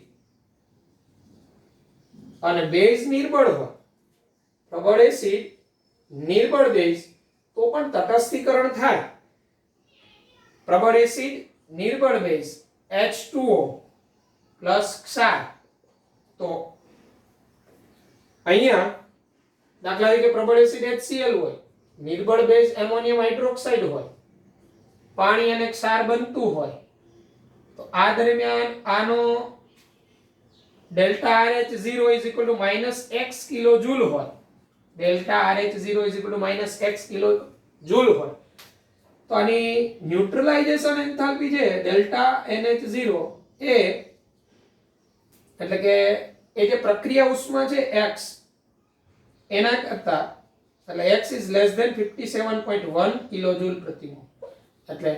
અને બેઝ નિર્બળ હોય, પ્રબળ એસિડ નિર્બળ બેઝ, તો પણ તટસ્થીકરણ થાય. પ્રબળ એસિડ નિર્બળ બેઝ H2O પ્લસ ક્ષાર. તો અહીંયા દાખલા તરીકે પ્રબળ એસિડ HCl હોય, નિર્બળ બેઝ એમોનિયમ હાઇડ્રોક્સાઇડ હોય, પાણી અને ક્ષાર બનતું હોય, તો આ દરમિયાન આનો ડેલ્ટા RH0 -x કિલોજૂલ હોય, ડેલ્ટા RH0 -x કિલોજૂલ હોય. તો આની ન્યુટ્રલાઇઝેશન એન્થાલ્પી છે ડેલ્ટા NH0 એ એટલે કે એ જે પ્રક્રિયા ઉષ્મા છે x એના કરતા, એટલે x is less than 57.1 કિલોજૂલ પ્રતિ મોલ. એટલે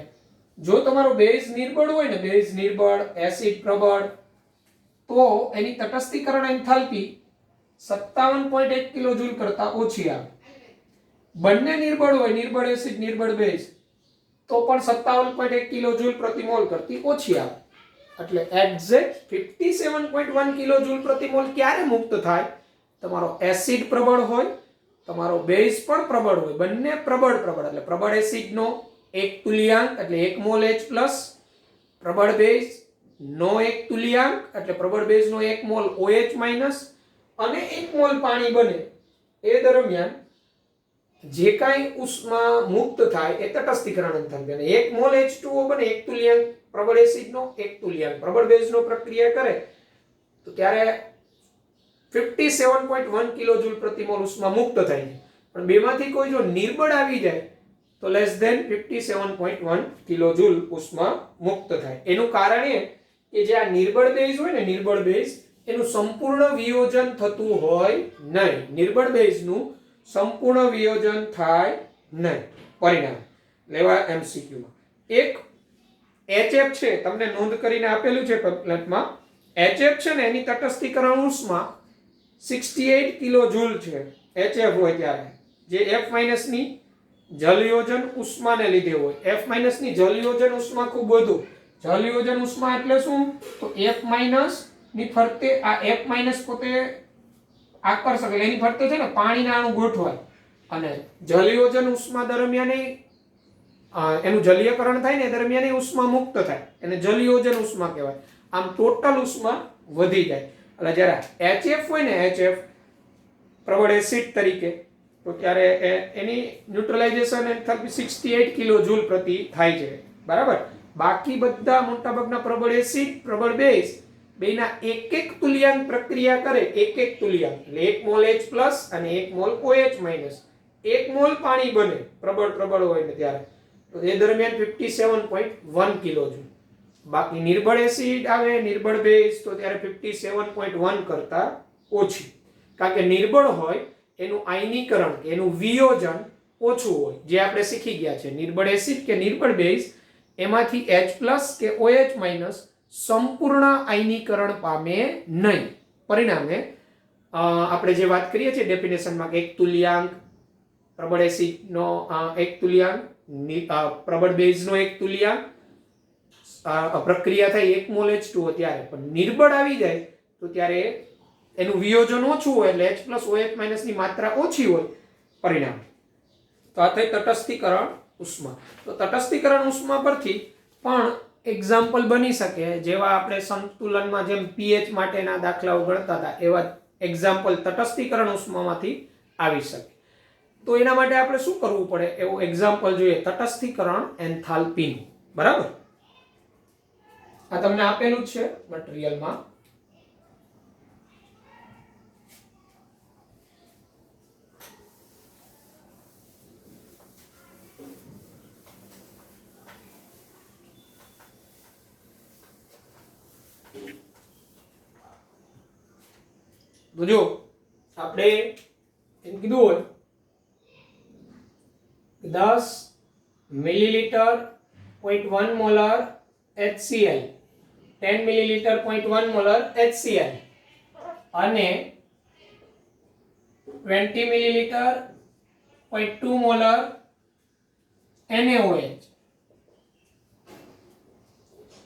જો તમારો બેઝ નિર્બળ હોય ને, બેઝ નિર્બળ, એસિડ પ્રબળ, તો એની તટસ્થીકરણ એન્થાલ્પી 57.1 કિલોજૂલ કરતા ઓછી આવે. બંને નિર્બળ હોય, નિર્બળ એસિડ નિર્બળ બેઝ, તો પણ 57.1 કિલોજૂલ પ્રતિ મોલ કરતી ઓછી આવે. એટલે એક્ઝેક્ટ 57.1 કિલોજૂલ પ્રતિ મોલ ક્યારે મુક્ત થાય? તમારો એસિડ પ્રબળ હોય, તમારો બેઝ પણ પ્રબળ હોય, બંને પ્રબળ એટલે પ્રબળ એસિડનો એક તુલ્યાંક એટલે 1 મોલ H+, પ્રબળ બેઝ નો એક તુલ્યાંક એટલે પ્રબળ બેઝનો 1 મોલ OH- અને 1 મોલ પાણી બને. એ દરમિયાન જે કાંઈ ઉષ્મા મુક્ત થાય એ તટસ્થીકરણ એન્થાલ્પી, અને 1 મોલ H2O બને, એક તુલ્યાંક પ્રબળ એસિડનો, એક તુલ્યાંક પ્રબળ બેઝનો પ્રક્રિયા કરે, તો ત્યારે 57.1 કિલોજૂલ પ્રતિ મોલ ઉષ્મા મુક્ત થાય છે, પણ બેમાંથી કોઈ જો નિર્બળ આવી જાય તો લેસ ધેન 57.1 કિલોજૂલ ઉષ્મા મુક્ત થાય. એનું કારણ એ કે જે આ નિર્બળ બેઝ હોય ને, નિર્બળ બેઝ એનું સંપૂર્ણ વિયોજન થતું હોય નહીં. નિર્બળ બેઝનું સંપૂર્ણ વિયોજન થાય નહીં. પરિણામ લેવા MCQ માં એક HF છે, તમને નોંધ કરીને આપેલું છે પેમ્પલેટમાં. HF છે ને એની તટસ્થીકરણ ઉષ્મા 68 કિલોજૂલ છે. HF હોય ત્યારે જે F- ની જલયોજન ઉષ્માને લીધે હોય. F- ની જલયોજન ઉષ્મા ખૂબ વધુ. જલયોજન ઉષ્મા એટલે શું? તો F- ની ફરતે આ F- પોતે આકર્ષક એટલે એની ફરતે છે ને પાણીના અણુ ગોઠવાય અને જલયોજન ઉષ્મા દરમિયાન એનું જલીયકરણ થાય ને દરમિયાન એ ઉષ્મા મુક્ત થાય એને જલયોજન ઉષ્મા કહેવાય. આમ ટોટલ ઉષ્મા વધી જાય. એટલે જ્યારે HF હોય ને, HF પ્રબળ એસિડ તરીકે, તો ત્યારે એની ન્યુટ્રલાઇઝેશન એન્થાલ્પી 68 કિલોજૂલ પ્રતિ થાય છે. બરાબર. બાકી બધા મોટાભાગના પ્રબળ એસિડ, પ્રબળ બેઝ બેના એક તુલ્યાંક પ્રક્રિયા કરે. એક તુલ્યાંક એટલે 1 મોલ H+ અને 1 મોલ OH-. 1 મોલ પાણી બને પ્રબળ હોય ને ત્યારે, તો એ દરમિયાન 57.1 કિલોજૂલ. બાકી નિર્બળ એસિડ આવે, નિર્બળ બેઝ, તો ત્યારે 57.1 કરતા ઓછી. કારણ કે નિર્બળ હોય એનું આયનીકરણ કે એનું વિયોજન ઓછું હોય. જે આપણે શીખી ગયા છે, નિર્બળ એસિડ કે નિર્બળ બેઝ એમાંથી H+ કે OH- સંપૂર્ણ આયનીકરણ પામે નહીં. પરિણામે આપણે જે વાત કરીએ છીએ ડેફિનેશનમાં કે એક તુલ્યાંક પ્રબળ એસિડનો એક તુલ્યાંક, પ્રબળ બેઝનો એક તુલ્યાંક, પ્રક્રિયા થાય 1 મોલ H2O ત્યારે, પણ નિર્બળ આવી જાય તો ત્યારે એનું વિયોજન ઓછું હોય એટલે H+ OH- ની માત્રા ઓછી હોય. પરિણામ તો આ થઈ તટસ્થીકરણ ઉષ્મા. તો તટસ્થીકરણ ઉષ્મા પરથી પણ એક્ઝામ્પલ બની શકે. જેવા આપણે સંતુલનમાં જેમ pH માટેના દાખલાઓ ગણતા હતા એવા એક્ઝામ્પલ તટસ્થીકરણ ઉષ્મામાંથી આવી શકે. તો એના માટે આપણે શું કરવું પડે એવું એક્ઝામ્પલ જોઈએ. તટસ્થીકરણ એન્થાલ્પીનું. બરાબર. આ તમને આપેલું જ છે મટીરીયલમાં. તો જો આપણે એમ કીધું હોય 10 millilitre 0.1 molar HCl, 10 millilitre 0.1 molar HCl અને 20 millilitre 0.2 molar NaOH,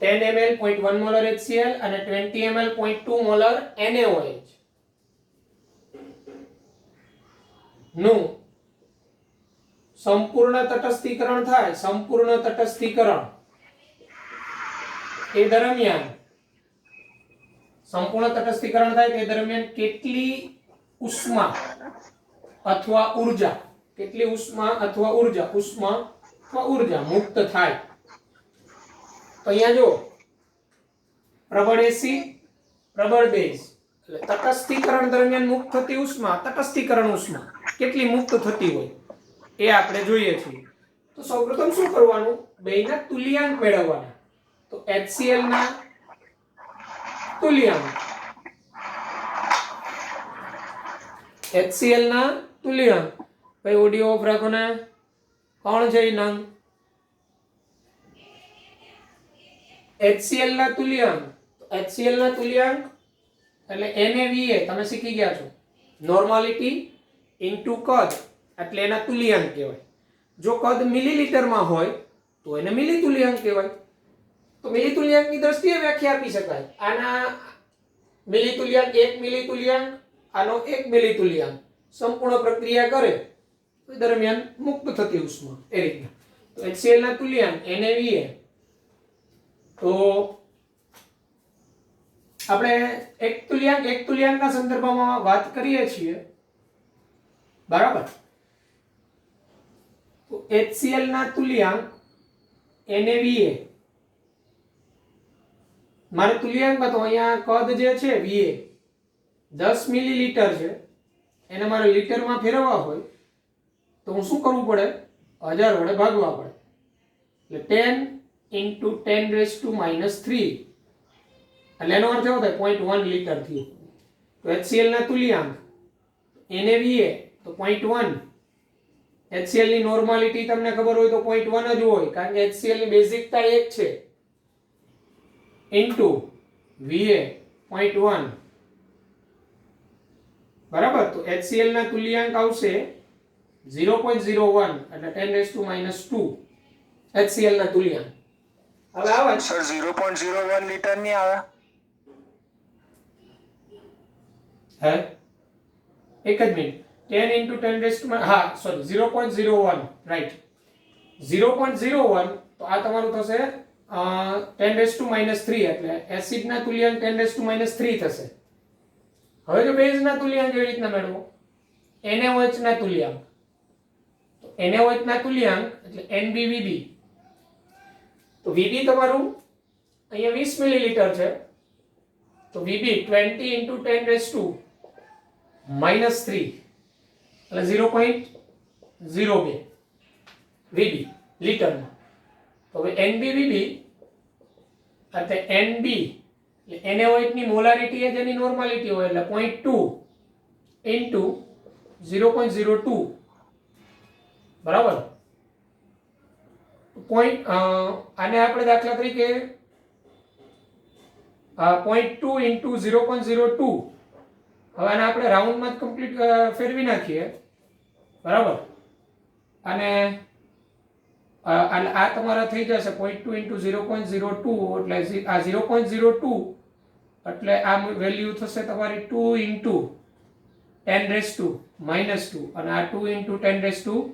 10 ml 0.1 molar HCl અને 20 ml 0.2 મોલર NaOH નું સંપૂર્ણ તટસ્થીકરણ થાય. સંપૂર્ણ તટસ્થીકરણ એ દરમિયાન તે દરમિયાન કેટલી ઉષ્મા અથવા ઉર્જા મુક્ત થાય. તો અહીંયા જો પ્રબળ એસિડ, પ્રબળ બેઝ એટલે તટસ્થીકરણ દરમિયાન મુક્ત થતી ઉષ્મા, તટસ્થીકરણ ઉષ્મા કેટલી મુક્ત થતી હોય એ આપણે જોઈએ છીએ. તો સૌપ્રથમ શું કરવાનું? બેયના તુલ્યાંક મેળવવાના. તો HCl ના તુલ્યાંક, ભાઈ ઓડિયો ઓફ રાખો ને. કોણ છે એ નંગ? HCl ના તુલ્યાંક. HCl ના તુલ્યાંક એટલે NaVA તમે શીખી ગયા છો. નોર્માલિટી ઇન્ટુ કદ એટલે એના તુલ્યાંક કહેવાય. જો કદ મિલીલીટરમાં હોય તો એને મિલી તુલ્યાંક કહેવાય. તો મિલી તુલ્યાંકની દ્રષ્ટિએ વ્યાખ્યા આપી શકાય. આના મિલી તુલ્યાંક 1 મિલી તુલ્યાંક, આનો 1 મિલી તુલ્યાંક સંપૂર્ણ પ્રક્રિયા કરે તો દરમિયાન મુક્ત થતી ઉષ્મા એ રીતના. તો HCl ના તુલ્યાંક NaVA. તો આપણે એક તુલ્યાંકના સંદર્ભમાં વાત કરીએ છીએ. બરાબર. તો HCl ના તુલ્યાંક NaVA. મારે તુલ્યાંકમાં તો અહીંયા કદ જે છે VA 10 મિલીલીટર છે એને મારે લીટરમાં ફેરવવા હોય તો હું શું કરવું પડે? 1000 વડે ભાગવા પડે. એટલે 10 × 10⁻³ એટલે એનો અર્થ એવો થાય 0.1 લીટર થયું. તો HCl ના તુલ્યાંક NaVa તો 0.1. HCl ની નોર્માલિટી તમને ખબર હોય તો 0.1 જ હોય, કારણ કે HCl ની બેઝિકતા 1 છે. ઇન્ટુ Va 0.1 બરાબર. તો HCl ના તુલ્યાંક આવશે 0.01 એટલે 10⁻². HCl ના તુલ્યાંક હવે આવા સર 0.01 લીટર ની આવે. હે એક જ મિનિટ. 10 × 10 હા સોરી 0.01 રાઈટ. 0.01 તો આ તમારું થશે 10⁻³ એટલે એસિડ ના તુલ્યાંક 10⁻³ થશે. હવે જો બેઝ ના તુલ્યાંક કેવી રીતના મેળવો? NaOH ના તુલ્યાંક. તો NaOH ના તુલ્યાંક એટલે NbVb. તો Vb તમારું અહીંયા 20 મિલીલીટર છે તો Vb 20 × 10⁻³ એટલે 0.02 Vb લીટરમાં. તો હવે NbVb એટલે Nb એટલે NaOH ની મોલારિટી એ જેની નોર્માલિટી હોય એટલે 0.2 × 0.02 બરાબર. આને આપણે દાખલા તરીકે 0.2 × 0.02 હવે આને આપણે રાઉન્ડમાં જ કમ્પ્લીટ ફેરવી નાખીએ બરાબર. અને આ તમારા થઈ જશે 0.2 × 0.02 એટલે આ 0.02 એટલે આ વેલ્યુ થશે તમારી 2 × 10⁻² અને આ 2 × 10⁻⁻1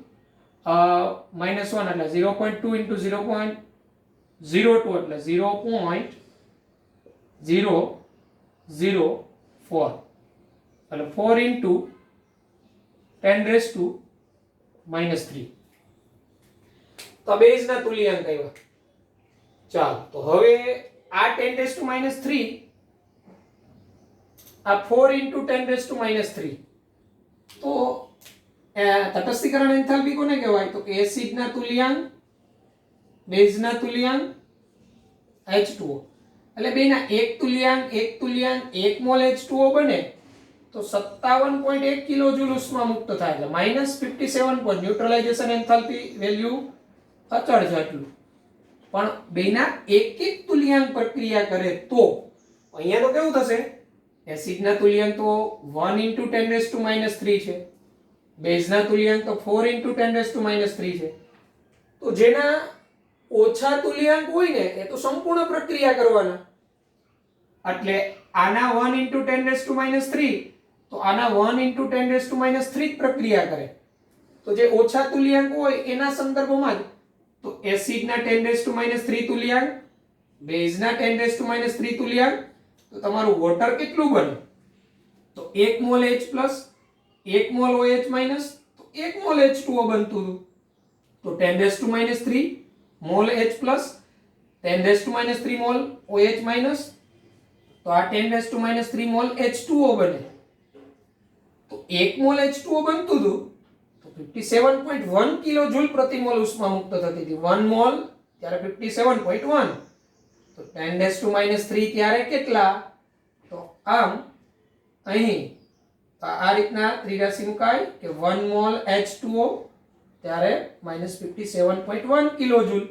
એટલે 0.2 × 0.02 એટલે 0.004 એટલે 4 × 10⁻³ તો બેઝ ના તુલ્યાંક આવ્યા. ચાલો તો હવે આ 10⁻³ આ 4 × 10⁻³ તો તટસ્થીકરણ એન્થાલ્પી કોને કહેવાય? તો કે એસિડ ના તુલ્યાંક બેઝ ના તુલ્યાંક H2O એટલે બેના એક તુલ્યાંક 1 મોલ H2O બને તો 57.1 કિલોજૂલ ઉષ્મા મુક્ત થાય એટલે -57 પોઈન્ટ ન્યુટ્રલાઇઝેશન એન્થાલ્પી વેલ્યુ અચળ છે આટલું. પણ બેના એક તુલ્યાંક પ્રક્રિયા કરે તો અહીંયા તો કેવું થશે? એસિડ ના તુલ્યાંક તો 1 × 10⁻³ છે, બેઝ ના તુલ્યાંક તો 4 × 10⁻³ છે. તો જેના ઓછા તુલ્યાંક હોય ને એ તો સંપૂર્ણ પ્રક્રિયા કરવાના. એટલે આના 1 × 10⁻³ તો આના 1 × 10⁻³ જ પ્રક્રિયા કરે. તો જે ઓછા તુલ્યાંક હોય એના સંદર્ભમાં જ તો એસિડ ના 10⁻³ તુલ્યાંક, બેઝ ના 10⁻³ તુલ્યાંક તો તમારું વોટર કેટલું બને? તો 1 મોલ H+, 1 મોલ OH- તો 1 મોલ H2O બનતું હતું. તો 10⁻³ મોલ H+, 10⁻³ મોલ OH- તો આ 10⁻³ મોલ H2O બને. તો 1 મોલ H2O બનતું હતું તો 57.1 કિલોજૂલ પ્રતિ મોલ ઉષ્મા મુક્ત થતી હતી. 1 મોલ ત્યારે 57.1 તો 10⁻³ ત્યારે કેટલા? તો આમ અહીં આ રીતના ત્રિરાશી મુકાય કે 1 મોલ H2O ત્યારે -57.1 કિલોજૂલ.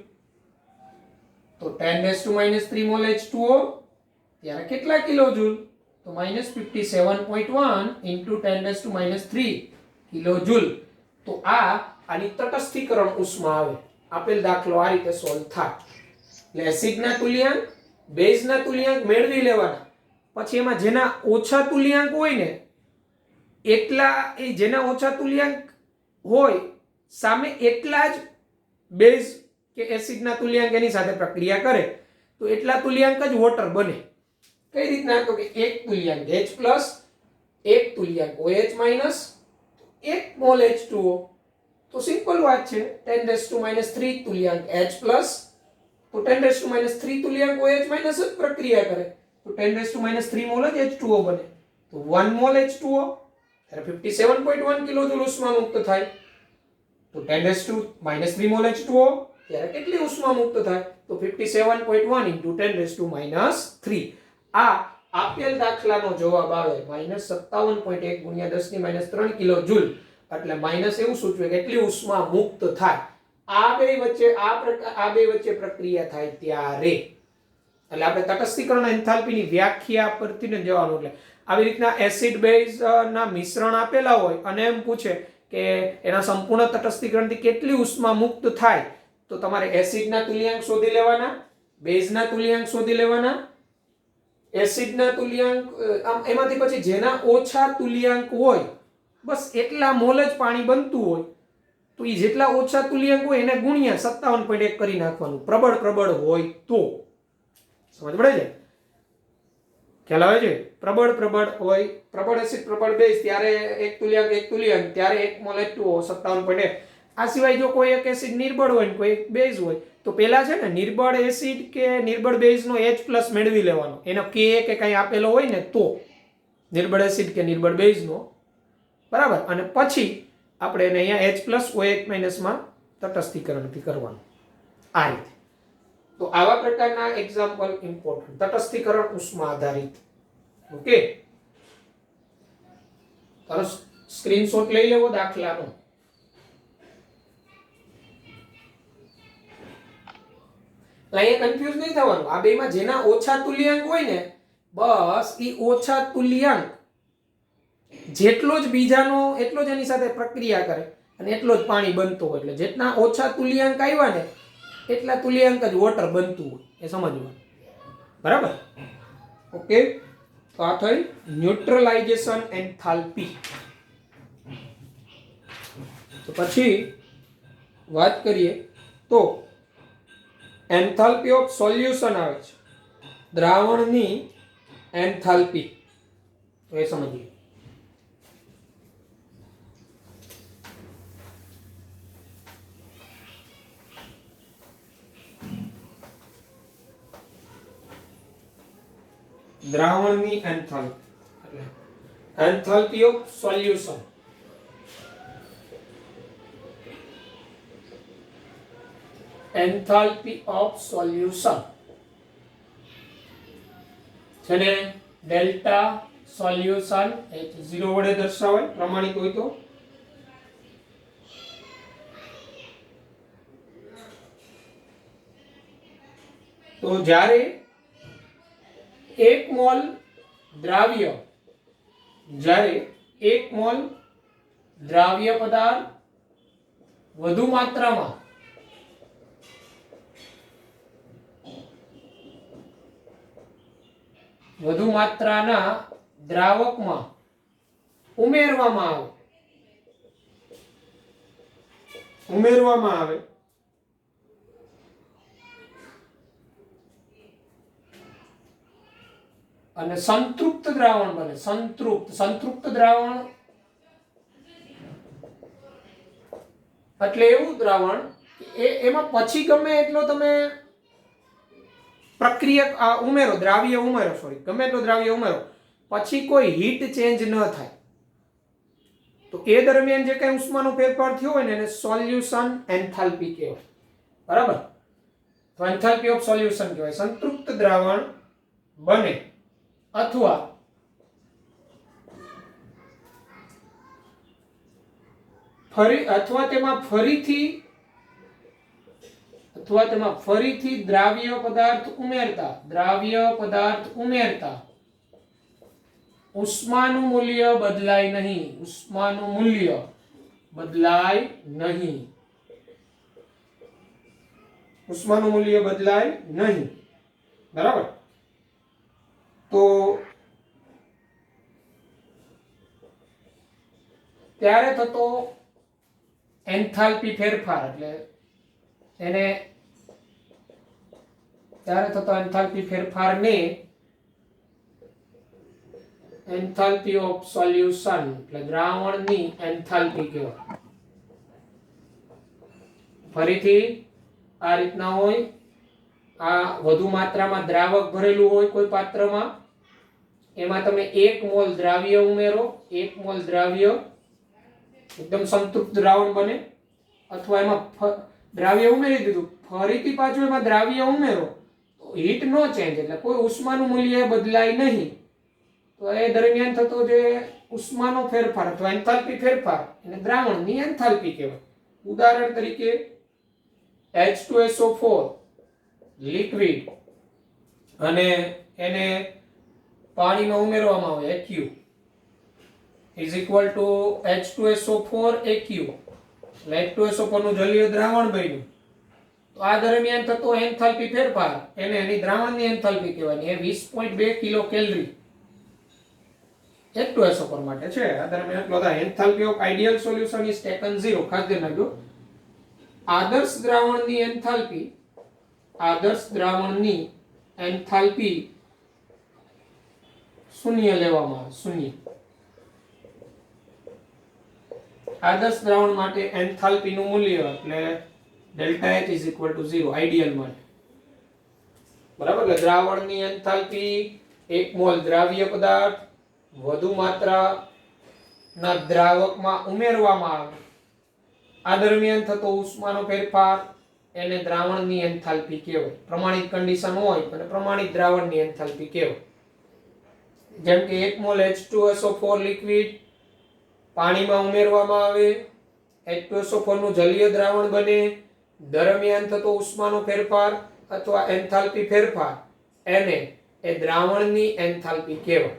તો 10⁻³ મોલ H2O ત્યારે કેટલા કિલોજૂલ? તો -57.1 × 10⁻³ કિલોજૂલ. તો આની તટસ્થીકરણ ઉષ્મા આવે. આપેલ દાખલો આ રીતે સોલ્વ થાય. એટલે એસિડ ના તુલ્યાંક, બેઝ ના તુલ્યાંક મેળવી લેવાના. પછી એમાં જેના ઓછા તુલ્યાંક હોય ને એટલા એ જેના ઓછા તુલ્યાંક હોય સામે એટલા જ બેઝ કે એસિડ ના તુલ્યાંક એની સાથે પ્રક્રિયા કરે તો એટલા તુલ્યાંક જ વોટર બને. કઈ રીતના? તો કે એક તુલ્યાંક H+, એક તુલ્યાંક OH-, 1 મોલ H2O. તો સિમ્પલ વાત છે. 10⁻³ તુલ્યાંક H+, તો 10⁻³ તુલ્યાંક OH- જ પ્રક્રિયા કરે તો 10⁻³ મોલ જ H2O બને. તો 1 મોલ H2O ત્યારે 57.1 કિલોજૂલ ઉષ્મા મુક્ત થાય. તો 10⁻³ મોલ H2O ત્યારે કેટલી ઉષ્મા મુક્ત થાય? તો 57.1 × 10⁻³ આ આપેલ દાખલાનો જવાબ આવે -57.1 × 10⁻³ કિલોજૂલ. એટલે માઈનસ એવું સૂચવે કે કેટલી ઉષ્મા મુક્ત થાય આ બે વચ્ચે પ્રક્રિયા થાય ત્યારે. એટલે આપણે તટસ્થીકરણ એન્થાલ્પીની વ્યાખ્યા પરથી ને જવાનું. એટલે આવી રીતના એસિડ બેઝ ના મિશ્રણ આપેલા હોય અને એમ પૂછે કે એના સંપૂર્ણ તટસ્થીકરણથી કેટલી ઉષ્મા મુક્ત થાય, તો તમારે એસિડના તુલ્યાંક શોધી લેવાના, બેઝના તુલ્યાંક શોધી લેવાના. એસિડના તુલ્યાંક એમાંથી પછી જેના ઓછા તુલ્યાંક હોય બસ એટલા મોલ જ પાણી બનતું હોય તો એ જેટલા ઓછા તુલ્યાંક હોય એને ગુણ્યા 57.1 કરી નાખવાનું. પ્રબળ હોય તો સમજ પડે છે? ખ્યાલ આવે છે? પ્રબળ હોય, પ્રબળ એસિડ પ્રબળ બેઝ ત્યારે એક તુલ્યાંક ત્યારે 1 મોલ H2O 57.1. આ સિવાય જો કોઈ એક એસિડ નિર્બળ હોય ને કોઈ એક બેઝ હોય તો પેલા છે ને નિર્બળ એસિડ કે નિર્બળ બેઝનો H+ મેળવી લેવાનો. એનો K કે કંઈ આપેલો હોય ને તો નિર્બળ એસિડ કે નિર્બળ બેઝનો, બરાબર, અને પછી આપણે એને અહીંયા H+OH- માં તટસ્થીકરણથી કરવાનું આ રીતે. તો આવા પ્રકારના એક્ઝામ્પલ ઇમ્પોર્ટન્ટ. તટસ્થીકરણ ઉષ્મા આધારિત. ઓકે, તારો સ્ક્રીનશોટ લઈ લેવો દાખલાનો. અહીંયા કન્ફ્યુઝ નહીં થવાનું. આ બેમાં જેના ઓછા તુલ્યાંક હોય ને બસ ઈ ઓછા તુલ્યાંક જેટલો જ બીજાનો એટલો જ એની સાથે પ્રક્રિયા કરે અને એટલો જ પાણી બનતો હોય. એટલે જેટલા ઓછા તુલ્યાંક આવ્યા ને એટલા તુલ્યાંક જ વોટર બનતું હોય એ સમજવાનું. બરાબર? ઓકે, તો આ થઈ ન્યુટ્રલાઇઝેશન એન્થાલ્પી. તો પછી વાત કરીએ તો એન્થાલ્પી ઓફ સોલ્યુશન આવે છે, દ્રાવણની એન્થાલ્પી. તો એ સમજીએ. દ્રાવણની enthalpy, enthalpy of solution. Enthalpy of solution છે ને ડેલ્ટા સોલ્યુશન H0 વડે દર્શાવાય પ્રમાણિત હોય તો. તો જ્યારે 1 મોલ દ્રાવ્ય, જ્યારે 1 મોલ દ્રાવ્ય પદાર્થ વધુ માત્રામાં વધુ માત્રાના દ્રાવકમાં ઉમેરવામાં આવે અને સંતૃપ્ત દ્રાવણ બને. સંતૃપ્ત દ્રાવણ એટલે એવું દ્રાવણ એમાં પછી ગમે એટલો તમે પ્રક્રિયા ઉમેરો, દ્રાવ્ય ઉમેરો, ગમે એટલો દ્રાવ્ય ઉમેરો, પછી કોઈ હીટ ચેન્જ ન થાય તો એ દરમિયાન જે કઈ ઉષ્માનો ફેરફાર થયો હોય ને એને સોલ્યુશન એન્થાલ્પી કહેવાય. બરાબર? તો એન્થાલ્પી ઓફ સોલ્યુશન કહેવાય. સંતૃપ્ત દ્રાવણ બને અથવા તેમાં ફરીથી દ્રાવ્ય પદાર્થ ઉમેરતા ઉષ્માનું મૂલ્ય બદલાય નહીં. બરાબર? તો ત્યારે થતો એન્થાલ્પી ફેરફાર, એટલે એને ત્યારે થતો એન્થાલ્પી ફેરફારને એન્થાલ્પી ઓફ સોલ્યુશન એટલે દ્રાવણની એન્થાલ્પી કહેવાય. ફરીથી આ રીતના હોય, આ વધુ માત્રામાં દ્રાવક ભરેલું હોય કોઈ પાત્રમાં એમાં તમે 1 મોલ દ્રાવ્ય ઉમેરો, 1 મોલ દ્રાવ્ય એકદમ સંતૃપ્ત દ્રાવણ બને, અથવા એમાં દ્રાવ્ય ઉમેરી દીધું ફરીથી પાછું એમાં દ્રાવ્ય ઉમેરો તો હીટ નો ચેન્જ, એટલે કોઈ ઉષ્માનું મૂલ્ય બદલાય નહીં. તો એ દરમિયાન થતો જે ઉષ્માનો ફેરફાર અથવા એન્થાલ્પી ફેરફાર એને દ્રાવણની એન્થાલ્પી કહેવાય. ઉદાહરણ તરીકે H2SO4 લિક્વિડ અને એને પાણીમાં ઉમેરવામાં આવે AQ is equal to H2SO4 AQ, એટલે H2SO4 નું જલીય દ્રાવણ બન્યું. તો આ દરમિયાન થતો એન્થાલ્પી ફેરફાર એને એની દ્રાવણની એન્થાલ્પી કહેવાય. એ 20.2 કિલો કેલરી H2SO4 માટે છે. આ દરમિયાન એટલો થાય. Enthalpy of ideal solution is taken 0. ખાસ ધ્યાન રાખજો. આદર્શ દ્રાવણની એન્થાલ્પી, આદર્શ દ્રાવણની એન્થાલ્પી શૂન્ય લેવામાં આવે, શૂન્ય. આદર્શ દ્રાવણ માટે એન્થાલ્પી નું મૂલ્ય એટલે delta H is equal to 0 ideal માટે. બરાબર. એટલે દ્રાવણની એન્થાલ્પી 1 મોલ દ્રાવ્ય પદાર્થ વધુ માત્રાના દ્રાવકમાં ઉમેરવામાં આવે, આ દરમિયાન થતો ઉષ્માનો ફેરફાર એને દ્રાવણની એન્થાલ્પી કહેવાય. પ્રમાણિત કન્ડિશન હોય અને પ્રમાણિત દ્રાવણની એન્થાલ્પી કહેવાય. જેમ કે 1 મોલ H2SO4 લિક્વિડ પાણીમાં ઉમેરવામાં આવે, H2SO4 નું જલીય દ્રાવણ બને, દરમિયાન થતો ઉષ્માનો ફેરફાર અથવા એન્થાલ્પી ફેરફાર એને એ દ્રાવણની એન્થાલ્પી કહેવાય.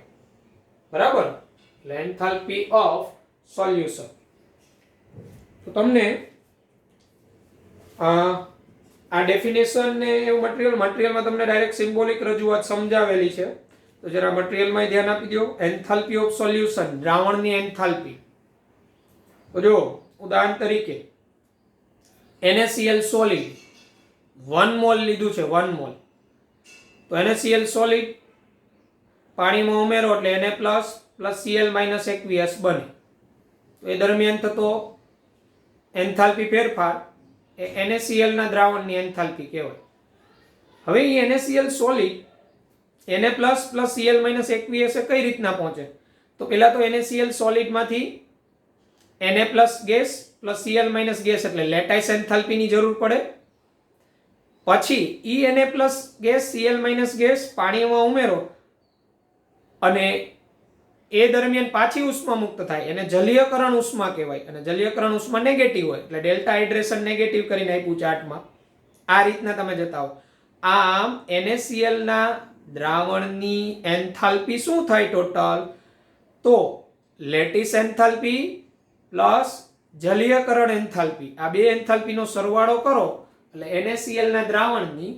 બરાબર. એટલે એન્થાલ્પી ઓફ સોલ્યુશન. તો તમને આ ડેફિનેશન ને એવું મટીરીયલમાં તમને ડાયરેક્ટ સિમ્બોલિક રજૂઆત સમજાવેલી છે. તો જરા મટીરીયલમાં ધ્યાન આપી દો. એન્થાલ્પી ઓફ સોલ્યુશન, દ્રાવણની એન્થાલ્પી. તો જો ઉદાહરણ તરીકે NaCl સોલિડ 1 મોલ લીધું છે, 1 મોલ. તો NaCl સોલિડ પાણીમાં ઉમેરો એટલે Na plus Cl minus aqueous બને. તો એ દરમિયાન થતો એન્થાલ્પી ફેરફાર એ NaCl ના દ્રાવણની એન્થાલ્પી કહેવાય. હવે એ NaCl solid Na plus Cl minus aqueous કઈ રીતના પહોંચે? તો પહેલા તો NaCl સોલિડ માંથી Na plus gas plus Cl minus gas એટલે લેટાઇસ એન્થાલ્પીની જરૂર પડે. પછી Na plus gas Cl minus gas પાણીમાં ઉમેરો અને એ દરમિયાન પાછી ઉષ્મા મુક્ત થાય, એને જલીયકરણ ઉષ્મા કહેવાય. અને જલીયકરણ ઉષ્મા નેગેટિવ હોય એટલે ડેલ્ટા હાઇડ્રેશન નેગેટિવ કરીને આપ્યું ચાર્ટમાં. આ રીતના તમે જતા હો. આમ NaCl ના દ્રાવણની એન્થાલ્પી શું થાય ટોટલ? તો લેટિસ એન્થાલ્પી પ્લસ જલીયકરણ એન્થાલ્પી, આ બે એન્થાલ્પીનો સરવાળો કરો એટલે NaCl ના દ્રાવણની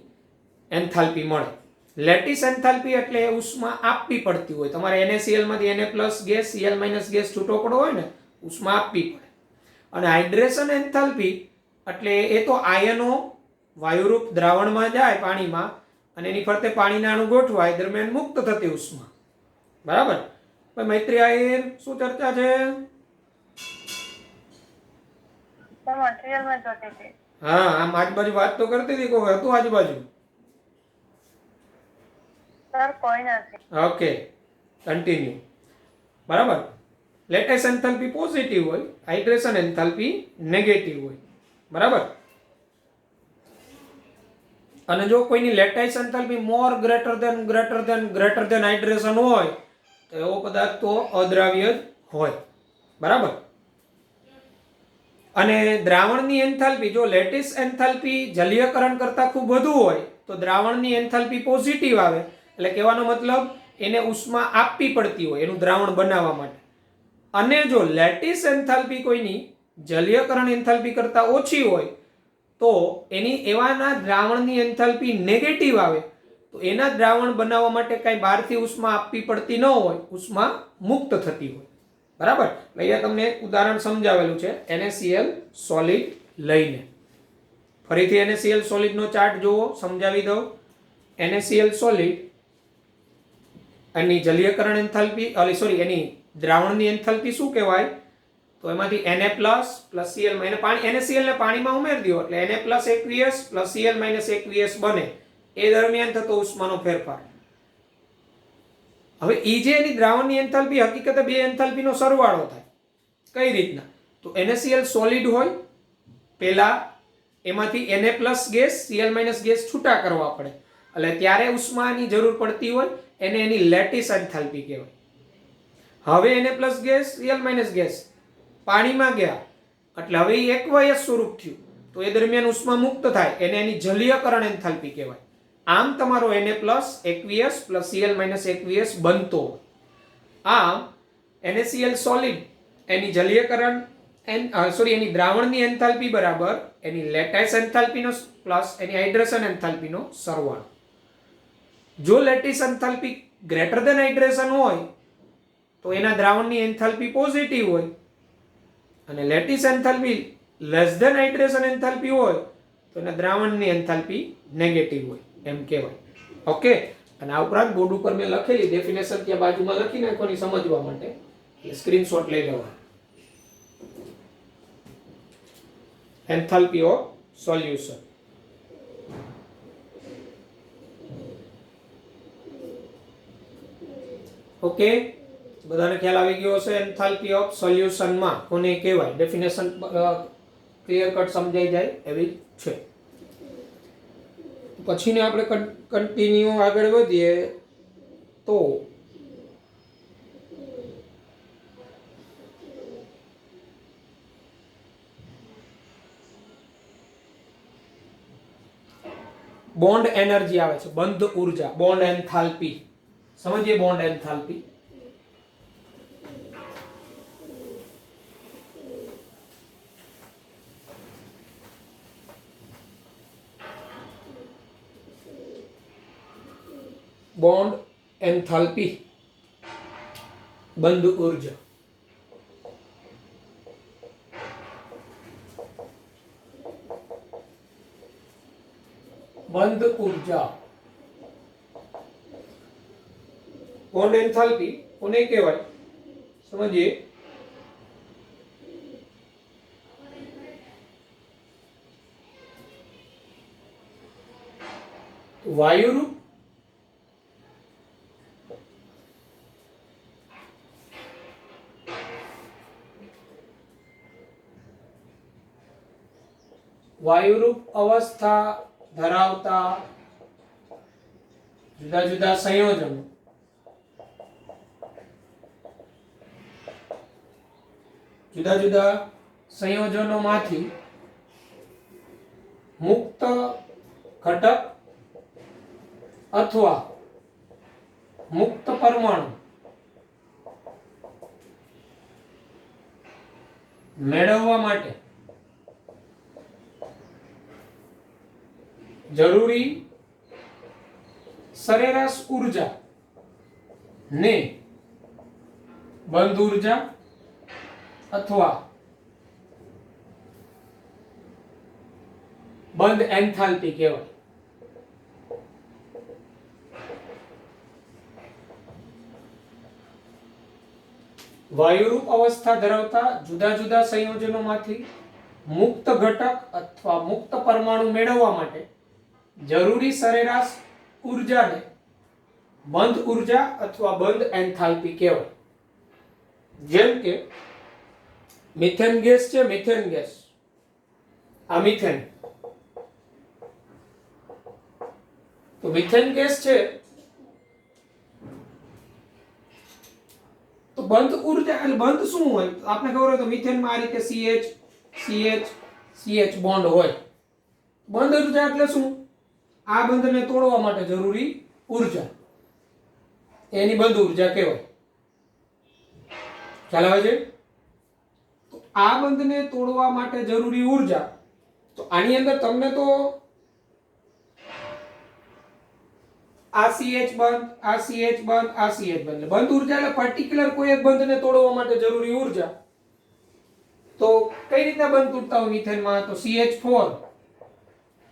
એન્થાલ્પી મળે. લેટિસ એન્થાલ્પી એટલે ઉષ્મા આપવી પડતી હોય. તમારે NaCl માંથી Na plus gas Cl minus gas છૂટો પડવો હોય ને, ઉષ્મા આપવી પડે. અને હાઇડ્રેશન એન્થાલ્પી એટલે એ તો આયનો વાયુરૂપ દ્રાવણમાં જાય પાણીમાં અને એની ફરતે પાણીના અણુ ગોઠવાય દરમિયાન મુક્ત થતી ઉષ્મા. બરાબર. ભાઈ મૈત્રી આયર શું ચર્ચા છે? હા, આમ આજુબાજુ વાત તો કરતી હતી, કોઈ હતું આજુબાજુ? Okay, continue. બરાબર. લેટેસ્ટ એન્થાલ્પી પોઝિટિવ હોય, હાઇડ્રેશન એન્થાલ્પી નેગેટિવ હોય. બરાબર. અને જો કોઈની લેટાઇસ એન્થાલ્પી મોર ગ્રેટર ધેન હાઇડ્રેશન હોય તો એવો પદાર્થ તો અદ્રાવ્ય જ હોય. બરાબર. અને દ્રાવણની એન્થાલ્પી, જો લેટિસ એન્થાલ્પી જલીયકરણ કરતા ખૂબ વધુ હોય તો દ્રાવણની એન્થાલ્પી પોઝિટિવ આવે. એટલે કહેવાનો મતલબ એને ઉષ્મા આપવી પડતી હોય એનું દ્રાવણ બનાવવા માટે. અને જો લેટિસ એન્થાલ્પી કોઈની જલીયકરણ એન્થાલ્પી કરતા ઓછી હોય તો એની એવાના દ્રાવણની એન્થાલ્પી નેગેટિવ આવે તો એના દ્રાવણ બનાવવા માટે કઈ બહારથી ઉષ્મા આપવી પડતી ન હોય, ઉષ્મા મુક્ત થતી હોય. બરાબર. અહીંયા તમને એક ઉદાહરણ સમજાવેલું છે NaCl સોલિડ લઈને. ફરીથી NaCl સોલિડ નો ચાર્ટ જુઓ, સમજાવી દઉં. NaCl સોલિડ એની જલીયકરણ એન્થાલ્પી એની દ્રાવણની એન્થાલ્પી શું કહેવાય? તો એમાંથી Na plus Cl minus NaCl ને પાણીમાં ઉમેરી દો એટલે Na plus aqueous plus Cl minus aqueous બને. એ દરમિયાન થતો ઉષ્માનો ફેરફાર. હવે ઈ જે એની દ્રાવણની એન્થાલ્પી હકીકતે બે એન્થાલ્પીનો સરવાળો થાય. કઈ રીતના? તો NaCl સોલિડ હોય, પહેલા એમાંથી Na+ ગેસ Cl- ગેસ છૂટા કરવા પડે, એટલે ત્યારે ઉષ્માની જરૂર પડતી હોય, એને એની લેટિસ એન્થાલ્પી કહેવાય. હવે Na+ ગેસ Cl- ગેસ પાણીમાં ગયા એટલે હવે એ એકવયસ સ્વરૂપ થયું, તો એ દરમિયાન ઉષ્મા મુક્ત થાય, એને એની જલીયકરણ એન્થાલ્પી કહેવાય. આમ તમારો Na+ aqueous + Cl- aqueous બનતો. આમ NaCl સોલિડ એની જલીયકરણ એની દ્રાવણની એન્થાલ્પી બરાબર એની લેટાઇસ એન્થાલ્પીનો પ્લસ એની હાઇડ્રેશન એન્થાલ્પીનો સરવાળો. જો lattice enthalpy greater than hydration હોય તો એના દ્રાવણની એન્થાલ્પી પોઝિટિવ હોય, અને lattice enthalpy less than hydration enthalpy હોય તો એના દ્રાવણની એન્થાલ્પી નેગેટિવ હોય એમ કહેવાય. ઓકે, અને આ ઉપરાંત બોર્ડ ઉપર મેં લખેલી ડેફિનેશન ત્યાં બાજુમાં લખી નાખવાની સમજવા માટે, એટલે સ્ક્રીનશોટ લઈ લેવાનો. Enthalpy of solution. ઓકે, બધાને ખ્યાલ આવી ગયો હશે એન્થાલ્પી ઓફ સોલ્યુશનમાં કોને કહેવાય? ડેફિનેશન ક્લિયર કટ સમજાઈ જાય એવી છે. પછીને આપણે કન્ટિન્યુ આગળ વધીએ તો બોન્ડ એનર્જી આવે છે, બંધ ઉર્જા, બોન્ડ એન્થાલ્પી. સમજીએ બોન્ડ એન્થાલ્પી. બોન્ડ એન્થાલ્પી, બંધ ઉર્જા. બંધ ઉર્જા, બોન્ડ એન્થાલ્પી કોને કહેવાય? સમજીએ. વાયુરૂપ અવસ્થા ધરાવતા જુદા જુદા સંયોજનો સંયોજનોમાંથી મુક્ત ઘટક અથવા મુક્ત પરમાણુ મેળવવા માટે જરૂરી સરેરાશ ઉર્જા ને બંધ ઉર્જા અથવા બંધ એન્થાલ્પી કહેવાય. વાયુરૂપ અવસ્થા ધરાવતા જુદા જુદા સંયોજનોમાંથી મુક્ત ઘટક અથવા મુક્ત પરમાણુ મેળવવા માટે જરૂરી સરેરાશ ઉર્જાને બંધ ઉર્જા અથવા બંધ એન્થાલ્પી કહેવાય. જેમ કે મિથેન ગેસ છે, મિથેન ગેસ, આ મિથેન, તો મિથેન ગેસ છે તો બંધ ઉર્જા એટલે બંધ શું હોય? આપને ખબર હોય તો મિથેનમાં આ રીતે CH બોન્ડ હોય. બંધ ઉર્જા એટલે શું? આ બંધને તોડવા માટે જરૂરી ઉર્જા, એની બંધ ઉર્જા કહેવાય. ખ્યાલ આવે છે? તો આ બંધને તોડવા માટે જરૂરી ઉર્જા, તો આની અંદર તમને તો આ CH બંધ, આ CH બંધ, આ CH બંધ, બંધ ઉર્જા એટલે પર્ટિક્યુલર કોઈ એક બંધને તોડવા માટે જરૂરી ઉર્જા. તો કઈ રીતના બંધ તૂટતા હોય મિથેનમાં? તો CH4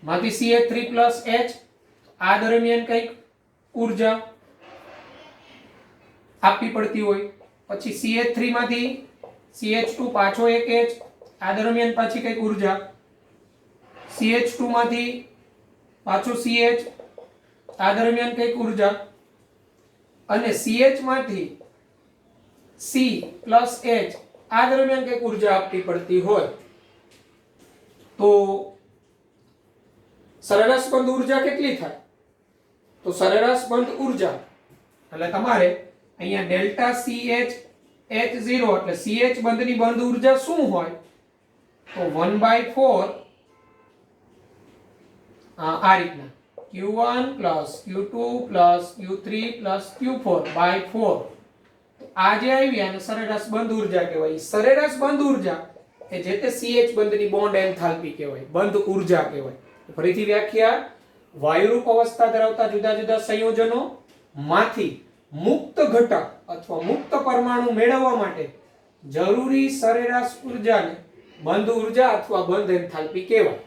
માંથી CH3+H, આ દરમિયાન કઈક ઉર્જા આપવી પડતી હોય. પછી CH3 માંથી CH2 પાછો એક H, આ દરમિયાન પાછી કઈક ઉર્જા. CH2 માંથી પાછો CH, આ દરમિયાન કઈક ઉર્જા. અને CH માંથી C પ્લસ H આ દરમિયાન કંઈક ઉર્જા આપવી પડતી હોય તો સરેરાશ બંધ ઉર્જા કેટલી થાય? તો સરેરાશ બંધ ઉર્જા એટલે તમારે અહીંયા ડેલ્ટા CH H0 એટલે CH બંધની બંધ ઉર્જા શું હોય? તો 1/4 આ રીતના Q1 Q2 Q3 Q4 by 4 આ જે આવી આને સરેરાશ બંધ ઉર્જા કહેવાય. સરેરાશ બંધ ઉર્જા એ જે તે CH બંધની બોન્ડ એન્થાલ્પી કહેવાય, બંધ ઉર્જા કહેવાય. ફરીથી વ્યાખ્યા: વાયુરૂપ અવસ્થા ધરાવતા જુદા જુદા સંયોજનો માંથી મુક્ત ઘટક અથવા મુક્ત પરમાણુ મેળવવા માટે જરૂરી સરેરાશ ઉર્જાને બંધ ઉર્જા અથવા બંધ એન્થાલ્પી કહેવાય.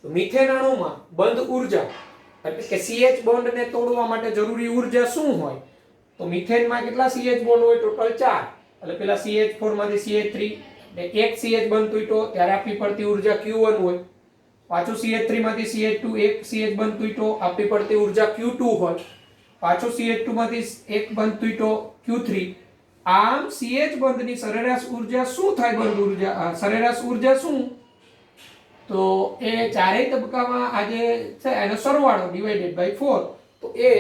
તો મિથેન અણુમાં બંધ ઉર્જા એટલે કે CH બોન્ડને તોડવા માટે જરૂરી ઉર્જા શું હોય? તો મિથેનમાં કેટલા CH બોન્ડ હોય? ટોટલ 4. એટલે પેલા CH4 માંથી CH3 એટલે એક CH બંધ તૂટ્યો ત્યારે આપવી પડતી ઉર્જા Q1 હોય. પાછું CH3 માંથી CH2 એક CH બંધ તૂટ્યો આપવી પડતી ઉર્જા Q2 હોય. પાછો CH2 માંથી એક બંધ તૂટ્યો Q3. આમ CH બંધની સરેરાશ ઉર્જા શું થાય? બંધ ઉર્જા સરેરાશ ઉર્જા શું? તો એ ચારેય તબક્કામાં આ જે છે એનો સરવાળો ડિવાઇડેડ બાય 4 તો એ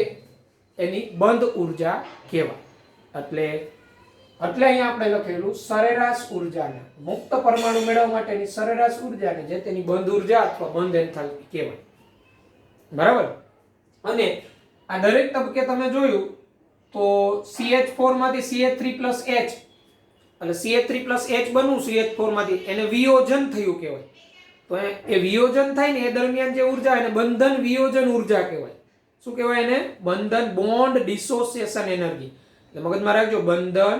એની બંધ ઉર્જા કહેવાય. એટલે અહીંયા આપણે લખેલું સરેરાશ ઉર્જાને મુક્ત પરમાણુ મેળવવા માટેની સરેરાશ ઉર્જાને જે તેની બંધ ઉર્જા અથવા બંધ એન્થાલ્પી કહેવાય. બરાબર? અને આ દરેક તબક્કે તમે જોયું તો CH4 માંથી CH3 H એટલે CH3 H બનવું CH4 માંથી એને વિયોજન થયું કહેવાય. તો એ વિયોજન થાય ને એ દરમિયાન જે ઉર્જા એને બંધન વિયોજન ઉર્જા કહેવાય. શું કહેવાય એને? બંધન બોન્ડ ડિસોસિએશન એનર્જી. એટલે મગજમાં રાખજો, બંધન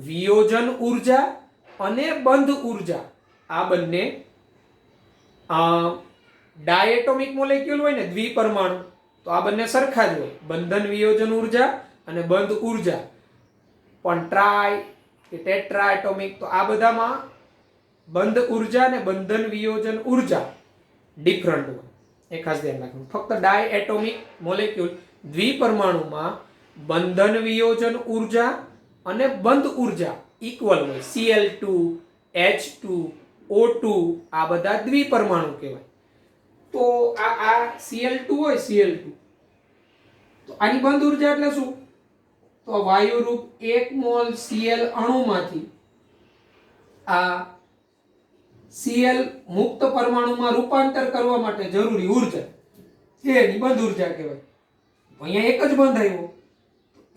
વિયોજન ઉર્જા અને બંધ ઉર્જા આ બંને ડાયએટોમિક મોલેક્યુલ હોય ને દ્વિપરમાણુ તો આ બંને સરખા જ હોય. બંધન વિયોજન ઉર્જા અને બંધ ઉર્જા. પણ ટ્રાય કે ટેટ્રા એટોમિક તો આ બધામાં બંધ ઉર્જા અને બંધન વિયોજન ઉર્જા ડિફરન્ટ હોય. એ ખાસ ધ્યાન રાખવું. ફક્ત ડાયએટોમિક મોલેક્યુલ દ્વિપરમાણુમાં બંધન વિયોજન ઉર્જા અને બંધ ઉર્જા ઇક્વલ હોય. Cl2 H2 O2 આ બધા દ્વિપરમાણુ કહેવાય. તો આ Cl2 હોય Cl2 તો આની બંધ ઉર્જા એટલે શું? તો વાયુરૂપ 1 મોલ Cl અણુમાંથી આ Cl મુક્ત પરમાણુમાં રૂપાંતર કરવા માટે જરૂરી ઉર્જા એની બંધ ઉર્જા કહેવાય. અહીંયા એક જ બંધ આવ્યો,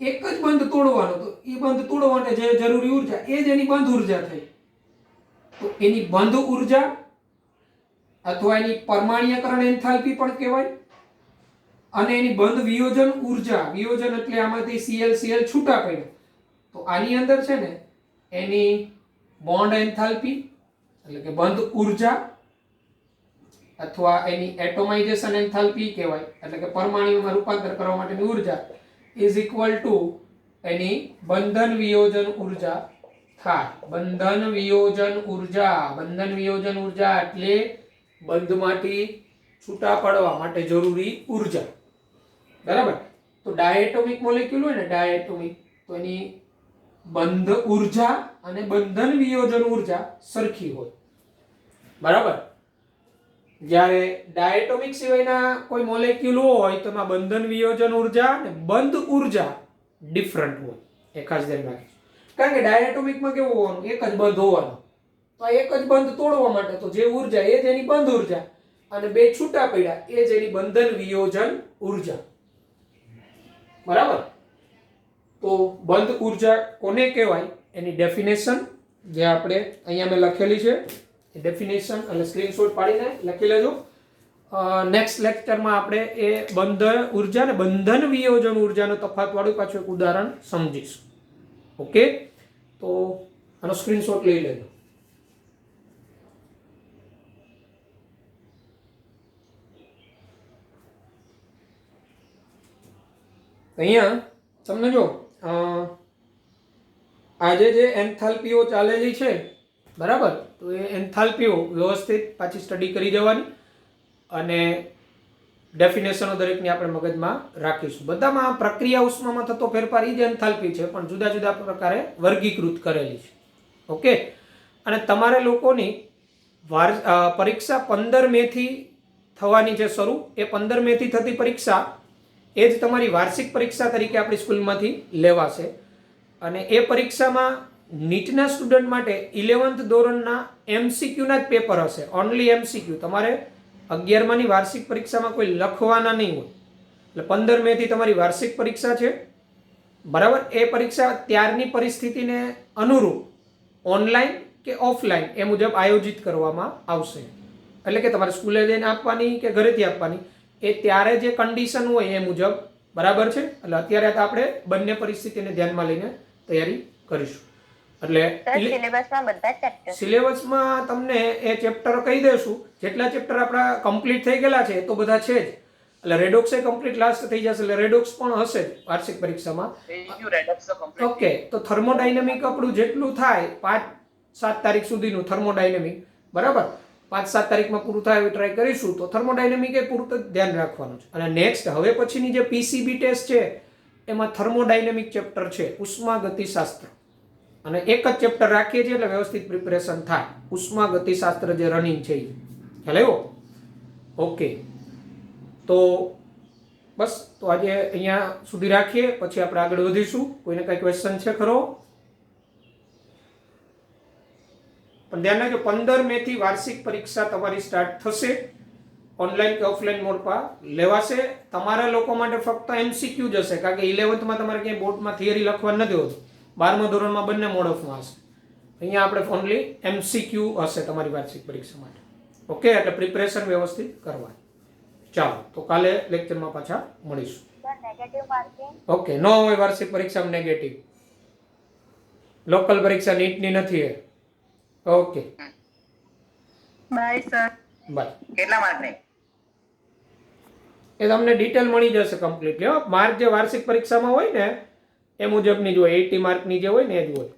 એક જ બંધ તોડવાનો તો એ બંધ તોડવા માટે જે જરૂરી ઉર્જા એ જ એની બંધ ઉર્જા થઈ. તો એની બંધ ઉર્જા અથવા એની પરમાણ્યકરણ એન્થાલ્પી પણ કહેવાય. અને એની બંધ વિયોજન ઉર્જા, વિયોજન એટલે આમાંથી Cl છૂટા પડ્યા તો આની અંદર છે ને એની બોન્ડ એન્થાલ્પી એટલે કે બંધ ઉર્જા અથવા એની એટોમાઇઝેશન એન્થાલ્પી કહેવાય. એટલે કે પરમાણુમાં રૂપાંતર કરવા માટેની ઉર્જા ઇઝ ઇક્વલ ટુ એની બંધન વિયોજન ઉર્જા થાય. બંધન વિયોજન ઉર્જા એટલે બંધમાંથી છૂટા પડવા માટે જરૂરી ઉર્જા. બરાબર? તો ડાયએટોમિક મોલેક્યુલ હોય ને ડાયએટોમિક તો એની બંધ ઉર્જા અને બંધન વિયોજન ઉર્જા સરખી હોય. બરાબર? જ્યારે ડાયએટોમિક સિવાયના કોઈ મોલેક્યુલ હોય તો એમાં બંધન વિયોજન ઉર્જા અને બંધ ઉર્જા ડિફરન્ટ હોય. એ ખાસ ધ્યાન રાખીશું. કારણ કે ડાયએટોમિકમાં કેવું હોવાનું? એક જ બંધ હોવાનો. તો આ એક જ બંધ તોડવા માટે તો જે ઉર્જા એ જ એની બંધ ઉર્જા અને બે છૂટા પડ્યા એ જ એની બંધન વિયોજન ઉર્જા. બરાબર? તો બંધ ઉર્જા કોને કહેવાય એની ડેફિનેશન જે આપણે અહીંયા મેં લખેલી છે એ ડેફિનેશન અને સ્ક્રીનશોટ પાડીને લખી લેજો. નેક્સ્ટ લેક્ચરમાં આપણે એ બંધ ઉર્જા અને બંધન વિયોજન ઉર્જાનો તફાવત વાળું પાછું એક ઉદાહરણ સમજીશું. ઓકે? તો આનો સ્ક્રીનશોટ લઈ લેજો. અહીંયા તમને જો આજે જે એન્થાલ્પીઓ ચાલેલી છે બરાબર, તો એ એન્થાલ્પીઓ વ્યવસ્થિત પાછી સ્ટડી કરી જવાની અને ડેફિનેશનો દરેકની આપણે મગજમાં રાખીશું. બધામાં પ્રક્રિયા ઉષ્મામાં થતો ફેરફાર એ જ એન્થાલ્પી છે, પણ જુદા જુદા પ્રકારે વર્ગીકૃત કરેલી છે. ઓકે. અને તમારે લોકોની પરીક્ષા 15 મે થી થવાની છે શરૂ. એ 15 મે થી થતી પરીક્ષા એ જ તમારી વાર્ષિક પરીક્ષા તરીકે આપણી સ્કૂલમાંથી લેવાશે. અને એ પરીક્ષામાં નીટના સ્ટુડન્ટ માટે 11th ધોરણના MCQના જ પેપર હશે. Only MCQ. તમારે 11માની વાર્ષિક પરીક્ષામાં કોઈ લખવાના નહીં હોય. એટલે 15 મે થી તમારી વાર્ષિક પરીક્ષા છે, બરાબર. એ પરીક્ષા ત્યારની પરિસ્થિતિને અનુરૂપ ઓનલાઈન કે ઓફલાઈન એ મુજબ આયોજિત કરવામાં આવશે. એટલે કે તમારે સ્કૂલે જઈને આપવાની કે ઘરેથી આપવાની એ ત્યારે જે કન્ડિશન હોય એ મુજબ, બરાબર છે. એટલે અત્યારે તો આપણે બંને પરિસ્થિતિને ધ્યાનમાં લઈને તૈયારી કરીશું. એટલે સિલેબસમાં તમને એ ચેપ્ટર કહી દેશું. જેટલા ચેપ્ટર આપણા કમ્પ્લીટ થઈ ગયેલા છે એ તો બધા છે જ. એટલે રેડોક્સ એ કમ્પ્લીટ લાસ્ટ થઈ જશે. એટલે રેડોક્સ પણ હશે જ વાર્ષિક પરીક્ષામાં. ઓકે. તો થર્મોડાયનેમિક આપણું જેટલું થાય 5-7 તારીખ સુધીનું થર્મોડાયનેમિક, બરાબર, 5-7 તારીખમાં પૂરું થાય એવી ટ્રાય કરીશું. તો થર્મોડાયનેમિક એ પૂરતું ધ્યાન રાખવાનું છે. અને નેક્સ્ટ હવે પછીની જે PCB ટેસ્ટ છે એમાં થર્મોડાયનેમિક ચેપ્ટર છે, ઉષ્માગતિશાસ્ત્ર. અને એક જ ચેપ્ટર રાખીએ છીએ એટલે વ્યવસ્થિત પ્રિપેરેશન થાય. ઉષ્માગતિશાસ્ત્ર જે રનિંગ છે એ ખ્યાલ આવ્યો? ઓકે. તો બસ, તો આજે અહીંયા સુધી રાખીએ, પછી આપણે આગળ વધીશું. કોઈને કઈ ક્વેશ્ચન છે ખરો? પણ ધ્યાન રાખજો, 15 મે થી વાર્ષિક પરીક્ષા તમારી સ્ટાર્ટ થશે. ઓનલાઈન કે ઓફલાઈન મોડ પર લેવાશે. તમારા લોકો માટે ફક્ત MCQ જ હશે, કારણ કે 11thમાં તમારે ક્યાંય બોર્ડમાં થિયરી લખવાનું નથી હોતું. 12મા ધોરણમાં બંને મોડ ઓફમાં હશે. અહીંયા આપણે ઓનલી MCQ હશે તમારી વાર્ષિક પરીક્ષા માટે. ઓકે. એટલે પ્રિપેરેશન વ્યવસ્થિત કરવા. ચાલો, તો કાલે લેક્ચરમાં પાછા મળીશું. ઓકે. નો હોય વાર્ષિક પરીક્ષામાં નેગેટિવ. લોકલ પરીક્ષા નીટની નથી એ. ઓકે. Bye sir. બાય. કેટલા માર્કની? એ તમને ડિટેલ મળી જશે કમ્પ્લીટલી. માર્ક જે વાર્ષિક પરીક્ષામાં હોય ને એ મુજબની જ હોય. 80 માર્કની જે હોય ને એ જ હોય.